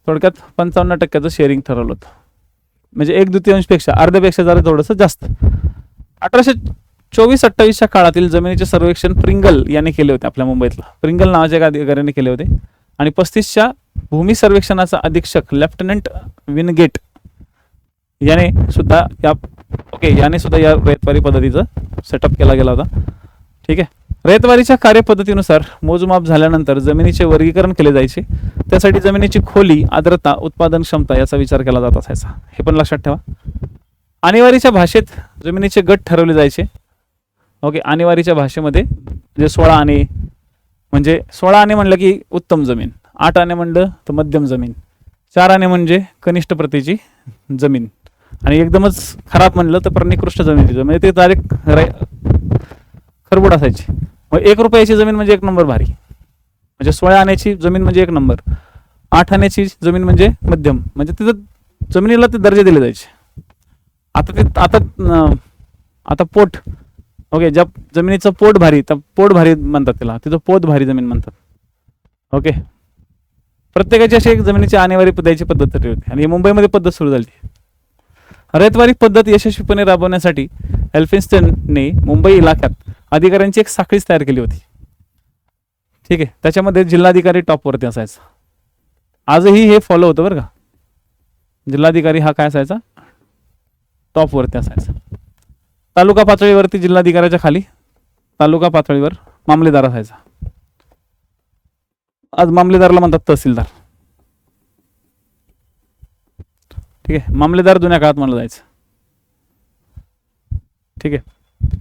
थोडक्यात 55% शेअरिंग ठरवलं होतं. म्हणजे 1/2 पेक्षा, अर्ध्यापेक्षा जरा थोडंसं जास्त. 1824-28 काळातील जमिनीचे सर्वेक्षण प्रिंगल याने केले होते. आपल्या मुंबईतला प्रिंगल नावाच्या एका अधिकाऱ्याने केले होते. आणि 35च्या भूमी सर्वेक्षणाचा अधीक्षक लेफ्टनंट विनगेट याने सुद्धा या रयतवारी पद्धतीचं सेटअप केला गेला होता. ठीक आहे. रयतवारीच्या कार्यपद्धतीनुसार मोजमाप झाल्यानंतर जमिनीचे वर्गीकरण केले जायचे. त्यासाठी जमिनीची खोली, आर्द्रता, उत्पादन क्षमता याचा विचार केला जात असायचा. हे पण लक्षात ठेवा. आणेवारीच्या भाषेत जमिनीचे गट ठरवले जायचे. ओके, आणेवारीच्या भाषेमध्ये जे 16 आणे, म्हणजे 16 आणे म्हणलं की उत्तम जमीन, 8 आणे म्हणलं तर मध्यम जमीन, 4 आणे म्हणजे कनिष्ठ प्रतीची जमीन, आणि एकदमच खराब म्हणलं तर निकृष्ट जमिनीची. म्हणजे ते डायरेक्ट खरबूड असायची. मग 1 रुपयाची जमीन म्हणजे 1 नंबर भारी, म्हणजे 16 आण्याची जमीन म्हणजे 1 नंबर, 8 आण्याची जमीन म्हणजे मध्यम. म्हणजे तिथं जमिनीला ते दर्जे दिले जायचे. आता पोट, ओके, ज्या जमिनीचं पोट भारी, तर पोट भारी म्हणतात त्याला, तिथं पोत भारी जमीन म्हणतात. ओके, प्रत्येकाची अशी एक जमिनीची आणेवारी द्यायची पद्धत होती. आणि मुंबईमध्ये पद्धत सुरू झाली. रयतवारी पद्धत यशस्वीपणे राबवण्यासाठी एल्फिन्स्टनने मुंबई इलाक्यात अधिकाऱ्यांची एक साखळीच तयार केली होती. ठीक आहे, त्याच्यामध्ये जिल्हाधिकारी टॉपवरती असायचा. आजही हे फॉलो होतं बरं का. जिल्हाधिकारी हा काय असायचा, टॉपवरती असायचा. तालुका पातळीवरती जिल्हाधिकाऱ्याच्या खाली तालुका पातळीवर मामलेदार असायचा. आज मामलेदारला म्हणतात तहसीलदार. ठीक आहे, मामलेदार जुन्या काळात म्हणलं जायचं. ठीक आहे,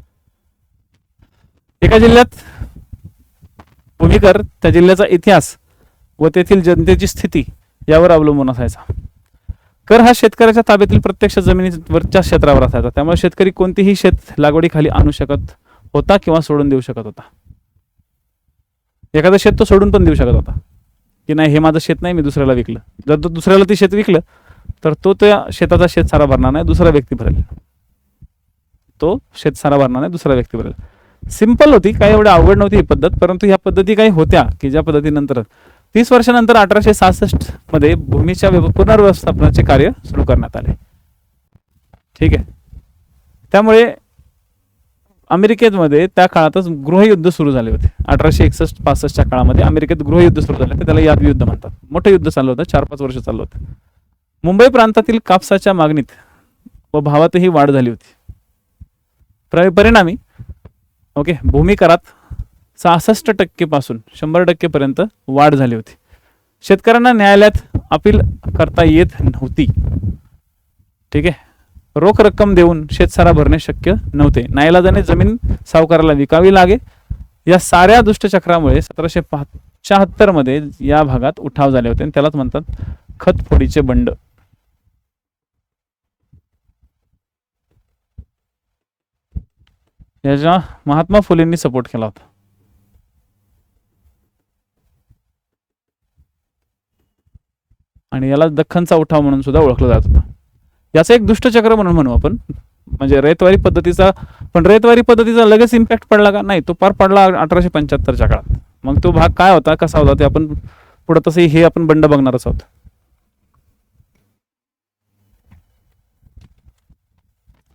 एका जिल्ह्यात भूमीकर त्या जिल्ह्याचा इतिहास व तेथील जनतेची स्थिती यावर अवलंबून असायचा. कर हा शेतकऱ्याच्या ताब्यातील प्रत्यक्ष जमिनीवरच्या क्षेत्रावर असायचा. त्यामुळे शेतकरी कोणतीही शेत लागवडीखाली आणू शकत होता किंवा सोडून देऊ शकत होता. एखादं शेत तो सोडून पण देऊ शकत होता की नाही, हे माझं शेत नाही, मी दुसऱ्याला विकलं. जर तो दुसऱ्याला ते शेत विकलं तर तो त्या शेताचा शेतसारा भरणार नाही, दुसरा व्यक्ती भरेल. तो शेतसारा भरणार नाही, दुसरा व्यक्ती भरेल. सिंपल होती, काही एवढी अवघड नव्हती ही पद्धत. परंतु ह्या पद्धती काही होत्या की ज्या पद्धतीनंतर 30 वर्षानंतर 1866 मध्ये भूमीच्या पुनर्व्यवस्थापनाचे कार्य सुरू करण्यात आले. ठीक आहे, त्यामुळे अमेरिकेमध्ये त्या काळातच गृहयुद्ध सुरू झाले होते. 1861-65च्या काळामध्ये अमेरिकेत गृहयुद्ध सुरू झाले होते. त्याला याद युद्ध म्हणतात. मोठं युद्ध चाललं होतं, 4-5 वर्ष चाललं होतं. मुंबई प्रांतातील कापसाच्या मागणीत व भावातही वाढ झाली होती. परिणामी भूमी करात 66% पासून 100% पर्यंत वाढ झाली होती. शेतकऱ्यांना न्यायालयात अपील करता येत नव्हती. ठीक आहे, रोख रक्कम देऊन शेतसारा भरणे शक्य नव्हते. नाईलाजाने जमीन सावकाराला विकावी लागे. या साऱ्या दुष्टचक्रामुळे 1775 मध्ये या भागात उठाव झाले होते आणि त्यालाच म्हणतात खतफोडीचे बंड. याचा महात्मा फुलेंनी सपोर्ट केला होता. आणि याला दख्खनचा उठाव म्हणून सुद्धा ओळखला जात होता. याचं एक दुष्टचक्र म्हणून म्हणू आपण. म्हणजे रयतवारी पद्धतीचा, पण रयतवारी पद्धतीचा लगेच इम्पॅक्ट पडला का? नाही, तो पार पडला 1875च्या काळात. मग तो भाग काय होता, कसा होता, ते आपण पुढे तसंही हे आपण बंड बघणारच आहोत.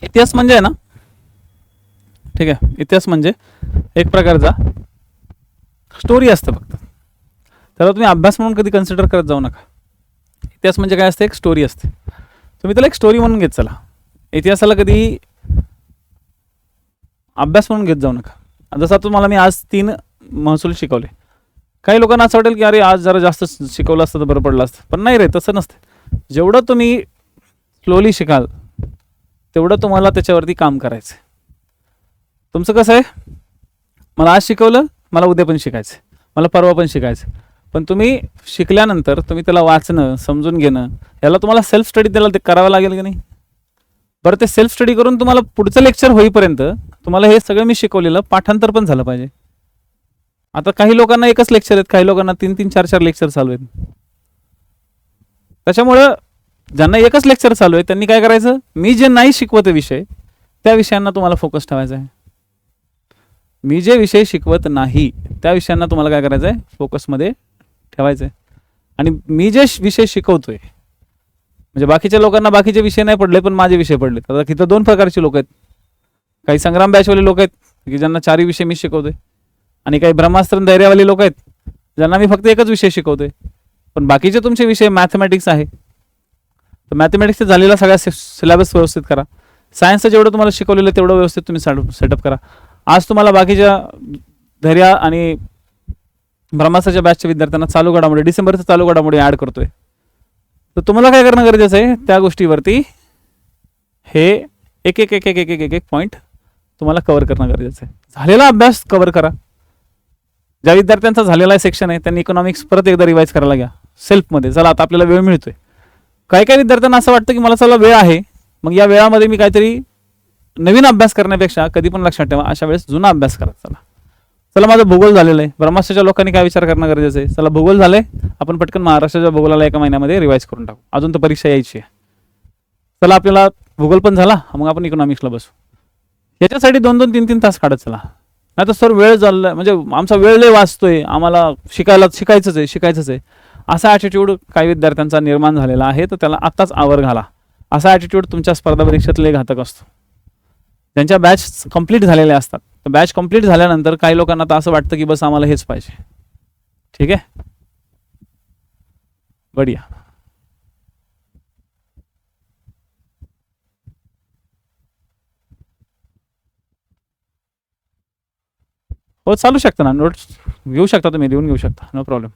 इतिहास म्हणजे आहे ना, ठीक आहे, इतिहास म्हणजे एक प्रकारचा स्टोरी असतं फक्त. त्याला तुम्ही अभ्यास म्हणून कधी कन्सिडर करत जाऊ नका. इतिहास म्हणजे काय असते, एक स्टोरी असते. तुम्ही त्याला एक स्टोरी म्हणून घेत चला. इतिहासाला कधी अभ्यास म्हणून घेत जाऊ नका. जसा तुम्हाला मी आज 3 महसूल शिकवले. काही लोकांना असं वाटेल की अरे आज जरा जास्त शिकवलं असतं तर बरं पडलं असतं, पण नाही रे, तसं नसतं. जेवढं तुम्ही स्लोली शिकाल तेवढं तुम्हाला त्याच्यावरती काम करायचं. तुमचं कसं आहे, मला आज शिकवलं, मला उद्या पण शिकायचं, मला परवा पण शिकायचं. पण तुम्ही शिकल्यानंतर तुम्ही त्याला वाचणं, समजून घेणं, याला तुम्हाला सेल्फ स्टडी त्याला ते करावं लागेल की नाही. बरं, ते सेल्फ स्टडी करून तुम्हाला पुढचं लेक्चर होईपर्यंत तुम्हाला हे सगळं मी शिकवलेलं पाठांतर पण झालं पाहिजे. आता काही लोकांना एकच लेक्चर आहेत, काही लोकांना 3-3, 4-4 लेक्चर चालू आहेत. त्याच्यामुळं ज्यांना एकच लेक्चर चालू आहे त्यांनी काय करायचं, मी जे नाही शिकवत विषय त्या विषयांना तुम्हाला फोकस ठेवायचा आहे. मी जे विषय शिकवत नाही त्या विषयांना तुम्हाला काय करायचं आहे, फोकसमध्ये ठेवायचं आहे. आणि मी जे विषय शिकवतोय, म्हणजे बाकीच्या लोकांना बाकीचे विषय नाही पडले पण माझे विषय पडले. आता तिथं 2 प्रकारचे लोक आहेत. काही संग्राम बॅचवाले लोक आहेत की ज्यांना 4 विषय मी शिकवतोय, आणि काही ब्रह्मास्त्र धैर्यवाले लोक आहेत ज्यांना मी फक्त एकच विषय शिकवतोय. पण बाकीचे तुमचे विषय मॅथमॅटिक्स आहे, तर मॅथमॅटिक्सचा झालेला सगळा सिलेबस व्यवस्थित करा. सायन्सचं जेवढं तुम्हाला शिकवलेलं तेवढं व्यवस्थित तुम्ही सेटअप करा. आज तुम्हाला बाकीच्या धैर्य आणि ब्रह्मास्त्राच्या बॅचच्या विद्यार्थ्यांना चालू घडामोडी, डिसेंबरचं चालू घडामोडी ॲड करतोय. तर तुम्हाला काय करणं गरजेचं आहे, त्या गोष्टीवरती हे एक पॉईंट तुम्हाला कव्हर करणं गरजेचं आहे. झालेला अभ्यास कव्हर करा. ज्या विद्यार्थ्यांचा झालेला सेक्शन आहे त्यांनी इकॉनॉमिक्स परत एकदा रिवाइज करायला घ्या सेल्फमध्ये. चला आता आपल्याला वेळ मिळतोय. काही काही विद्यार्थ्यांना असं वाटतं की मला चला वेळ आहे, मग या वेळामध्ये मी काहीतरी नवीन अभ्यास करण्यापेक्षा कधी पण लक्षात ठेवा, अशा वेळेस जुना अभ्यास करा. चला माझं भूगोल झालेलं आहे. ब्रह्मास्त्राच्या लोकांनी काय विचार करणं गरजेचं आहे, चला भूगोल झालंय, आपण पटकन महाराष्ट्राच्या भूगोलाला 1 महिन्यामध्ये रिवाइज करून टाकू. अजून तर परीक्षा यायची आहे. चला आपल्याला भूगोल पण झाला, मग आपण इकॉनॉमिक्सला बसू. याच्यासाठी 2-2, 3-3 तास काढत चला. नाही तर सर वेळ झाला, म्हणजे आमचा वेळ लय वाचतोय, आम्हाला शिकायचंच आहे असा ॲटिट्यूड काही विद्यार्थ्यांचा निर्माण झालेला आहे. तर त्याला आत्ताच आवर घाला. असा ॲटिट्यूड तुमच्या स्पर्धा परीक्षेतले घातक असतो. त्यांच्या बॅच कंप्लीट झालेल्या असतात. तर बॅच कंप्लीट झाल्यानंतर काही लोकांना तर असं वाटतं की बस आम्हाला हेच पाहिजे. ठीक आहे, बढिया. हो, चालू शकता ना, नोट्स घेऊ शकता तुम्ही, लिहून घेऊ शकता, नो प्रॉब्लेम.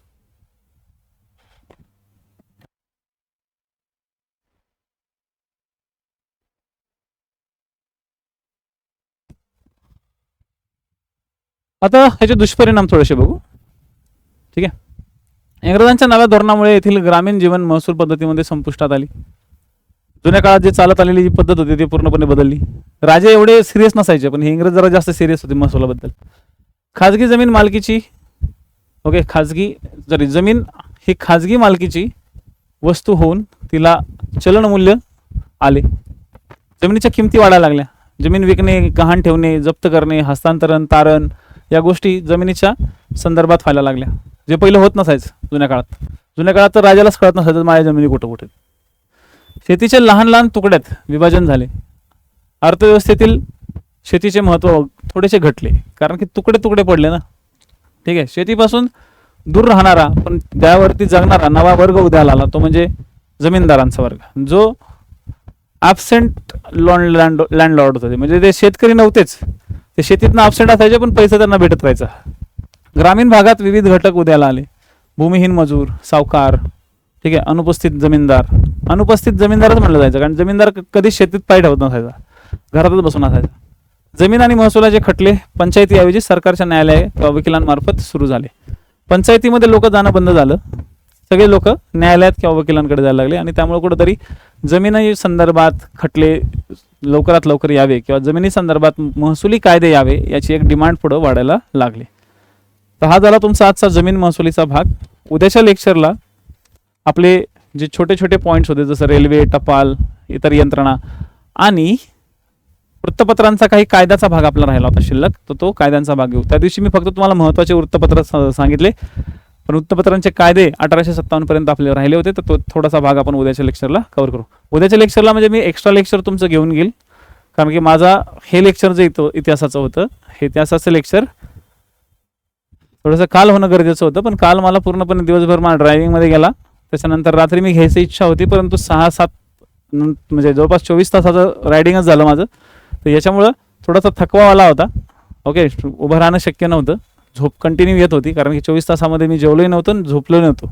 आता ह्याचे दुष्परिणाम थोडेसे बघू. ठीक आहे. इंग्रजांच्या नव्या धोरणामुळे येथील ग्रामीण जीवन महसूल पद्धतीमध्ये संपुष्टात आली. जुन्या काळात जे चालत आलेली जी पद्धत होती ती पूर्णपणे बदलली. राजे एवढे सिरियस नसायचे, पण हे इंग्रज जरा जास्त सिरियस होते महसुलाबद्दल. खाजगी जमीन मालकीची, ओके, जमीन ही खाजगी मालकीची वस्तू होऊन तिला चलन मूल्य आले. जमिनीच्या किमती वाढायला लागल्या. जमीन विकणे, गहाण ठेवणे, जप्त करणे, हस्तांतरण, तारण या गोष्टी जमिनीच्या संदर्भात व्हायला लागल्या, जे पहिलं होत नसायचं जुन्या काळात. जुन्या काळात तर राजालाच कळत नसायचं माझ्या जमिनी कुठं कुठे. शेतीचे लहान लहान तुकड्यात विभाजन झाले. अर्थव्यवस्थेतील शेतीचे महत्त्व थोडेसे घटले, कारण की तुकडे तुकडे पडले ना. ठीक आहे. शेतीपासून दूर राहणारा पण त्यावरती जगणारा नवा वर्ग उदयाला आला, तो म्हणजे जमीनदारांचा वर्ग, जो ॲबसेंट लँडलॉर्ड होते. म्हणजे ते शेतकरी नव्हतेच, ते शेतीतनं ॲबसेंट असायचे पण पैसा त्यांना भेटत राहायचा. ग्रामीण भागात विविध घटक उदयाला आले. भूमिहीन मजूर, सावकार, ठीक आहे, अनुपस्थित जमीनदार. अनुपस्थित जमीनदारच म्हटलं जायचं, कारण जमीनदार कधीच शेतीत पाय ठेवत नसायचा, घरातच बसून असायचा. जमीन आणि महसुलाचे खटले पंचायतीऐवजी सरकारच्या न्यायालय किंवा वकिलांमार्फत सुरू झाले. पंचायतीमध्ये लोक जाणं बंद झालं. सगळे लोक न्यायालयात किंवा वकिलांकडे जायला लागले, आणि त्यामुळे कुठेतरी जमिनी संदर्भात खटले लवकरात लवकर यावे किंवा जमिनी संदर्भात महसुली कायदे यावे याची एक डिमांड पुढे वाढायला लागली. तर हा झाला तुमचा आजचा जमीन महसुलीचा भाग. उद्याच्या लेक्चरला आपले जे छोटे छोटे पॉईंट्स होते, जसं रेल्वे, टपाल, इतर यंत्रणा आणि वृत्तपत्रांचा काही कायद्याचा भाग आपला राहिला होता शिल्लक, तर तो कायद्यांचा भाग घेऊ. त्या दिवशी मी फक्त तुम्हाला महत्त्वाचे वृत्तपत्र सांगितले, पण वृत्तपत्रांचे कायदे 1857 पर्यंत आपले राहिले होते, तर तो थोडासा भाग आपण उद्याच्या लेक्चरला कव्हर करू. उद्याच्या लेक्चरला म्हणजे मी एक्स्ट्रा लेक्चर तुमचं घेऊन घेईल, कारण की माझा हे लेक्चर जे इतिहासाचं होतं, हे इतिहासाचं लेक्चर थोडंसं काल होणं गरजेचं होतं, पण काल मला पूर्णपणे दिवसभर मला ड्रायव्हिंगमध्ये गेला. त्याच्यानंतर रात्री मी घ्यायची इच्छा होती, परंतु 6-7 म्हणजे जवळपास 24 तासाचं रायडिंगच झालं माझं. तर याच्यामुळं थोडासा थकवा आला होता. ओके, उभं राहणं शक्य नव्हतं. झोप कंटिन्यू येत होती, कारण की 24 तासामध्ये मी जेवलोही नव्हतं आणि झोपलो नव्हतो.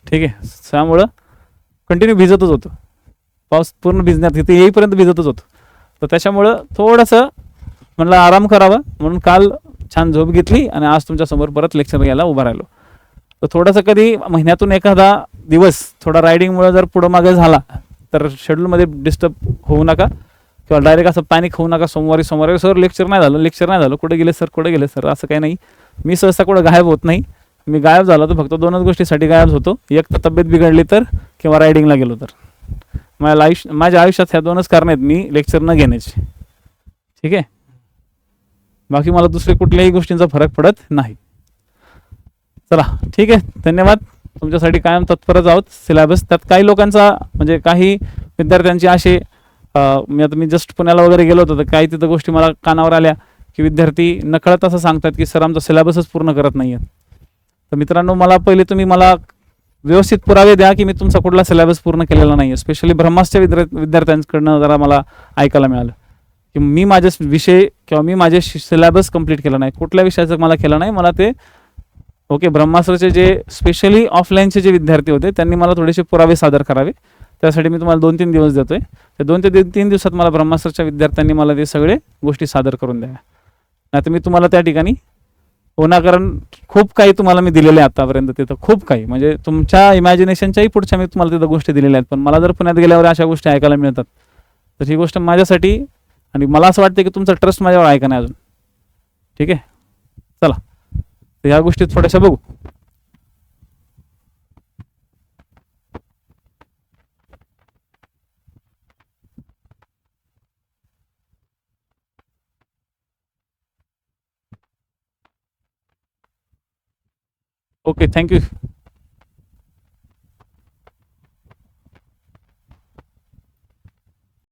ठीक आहे, त्यामुळं कंटिन्यू भिजतच होतं. पाऊस पूर्ण भिजण्यात तिथे येईपर्यंत भिजतच होतं. तर त्याच्यामुळं थोडंसं म्हणलं आराम करावा, म्हणून काल छान झोप घेतली आणि आज तुमच्यासमोर परत लेक्चर घ्यायला उभा राहिलो. तर थोडंसं कधी महिन्यातून एखादा दिवस थोडा रायडिंगमुळे जर पुढं मागे झाला तर शेड्यूलमध्ये डिस्टर्ब होऊ नका, किंवा डायरेक्ट असं पॅनिक होऊ नका. सोमवारी सर लेक्चर नाही झालं, कुठे गेले सर, असं काही नाही. मी सहसा कुठं गायब होत नाही. मी गायब झालो तर फक्त 2च गोष्टीसाठी गायब होतो, एक तर तब्येत बिघडली तर, किंवा रायडिंगला गेलो तर. माझ्या आयुष्यात ह्या 2च कारण आहेत मी लेक्चर न घेण्याचे. ठीक आहे, बाकी मला दुसरे कुठल्याही गोष्टींचा फरक पडत नाही. चला ठीक आहे, धन्यवाद. तुमच्यासाठी कायम तत्परच आहोत. सिलेबस त्यात काही लोकांचा म्हणजे काही विद्यार्थ्यांचे असे मी जस्ट पुण्याला वगैरे गेलो होतो, तर काही तिथं गोष्टी मला कानावर आल्या की विद्यार्थी नकळत असं सांगतात की सर आमचा सिलेबसच पूर्ण करत नाही आहेत. तर मित्रांनो, तुम्ही मला व्यवस्थित पुरावे द्या की मी तुमचा कुठला सिलेबस पूर्ण केलेला नाही आहे. स्पेशली ब्रह्मासच्या विद्यार्थ्यांकडनं जरा मला ऐकायला मिळालं की मी माझे विषय किंवा मी माझे सिलेबस कंप्लीट केला नाही. कुठल्या विषयाचं मला केलं नाही. मला ते ओके, ब्रह्मास्त्रचे जे स्पेशली ऑफलाईनचे जे विद्यार्थी होते त्यांनी मला थोडेसे पुरावे सादर करावे. त्यासाठी मी तुम्हाला 2-3 दिवस देतोय. त्या 2 ते 3 दिवसात मला ब्रह्मास्त्रच्या विद्यार्थ्यांनी मला ते सगळे गोष्टी सादर करून द्या. नाहीतर मी तुम्हाला त्या ठिकाणी कारण खूप काही तुम्हाला मी दिलेले आहे आतापर्यंत. तिथं खूप काही म्हणजे तुमच्या इमॅजिनेशनच्याही पुढच्या मी तुम्हाला तिथं गोष्टी दिलेल्या आहेत. पण मला जर पुण्यात गेल्यावर अशा गोष्टी ऐकायला मिळतात तर ही गोष्ट माझ्यासाठी, आणि मला असं वाटतं की तुमचा ट्रस्ट माझ्यावर ऐका नाही अजून. ठीक आहे, चला तर ह्या गोष्टी थोड्याशा बघू. Okay, thank you.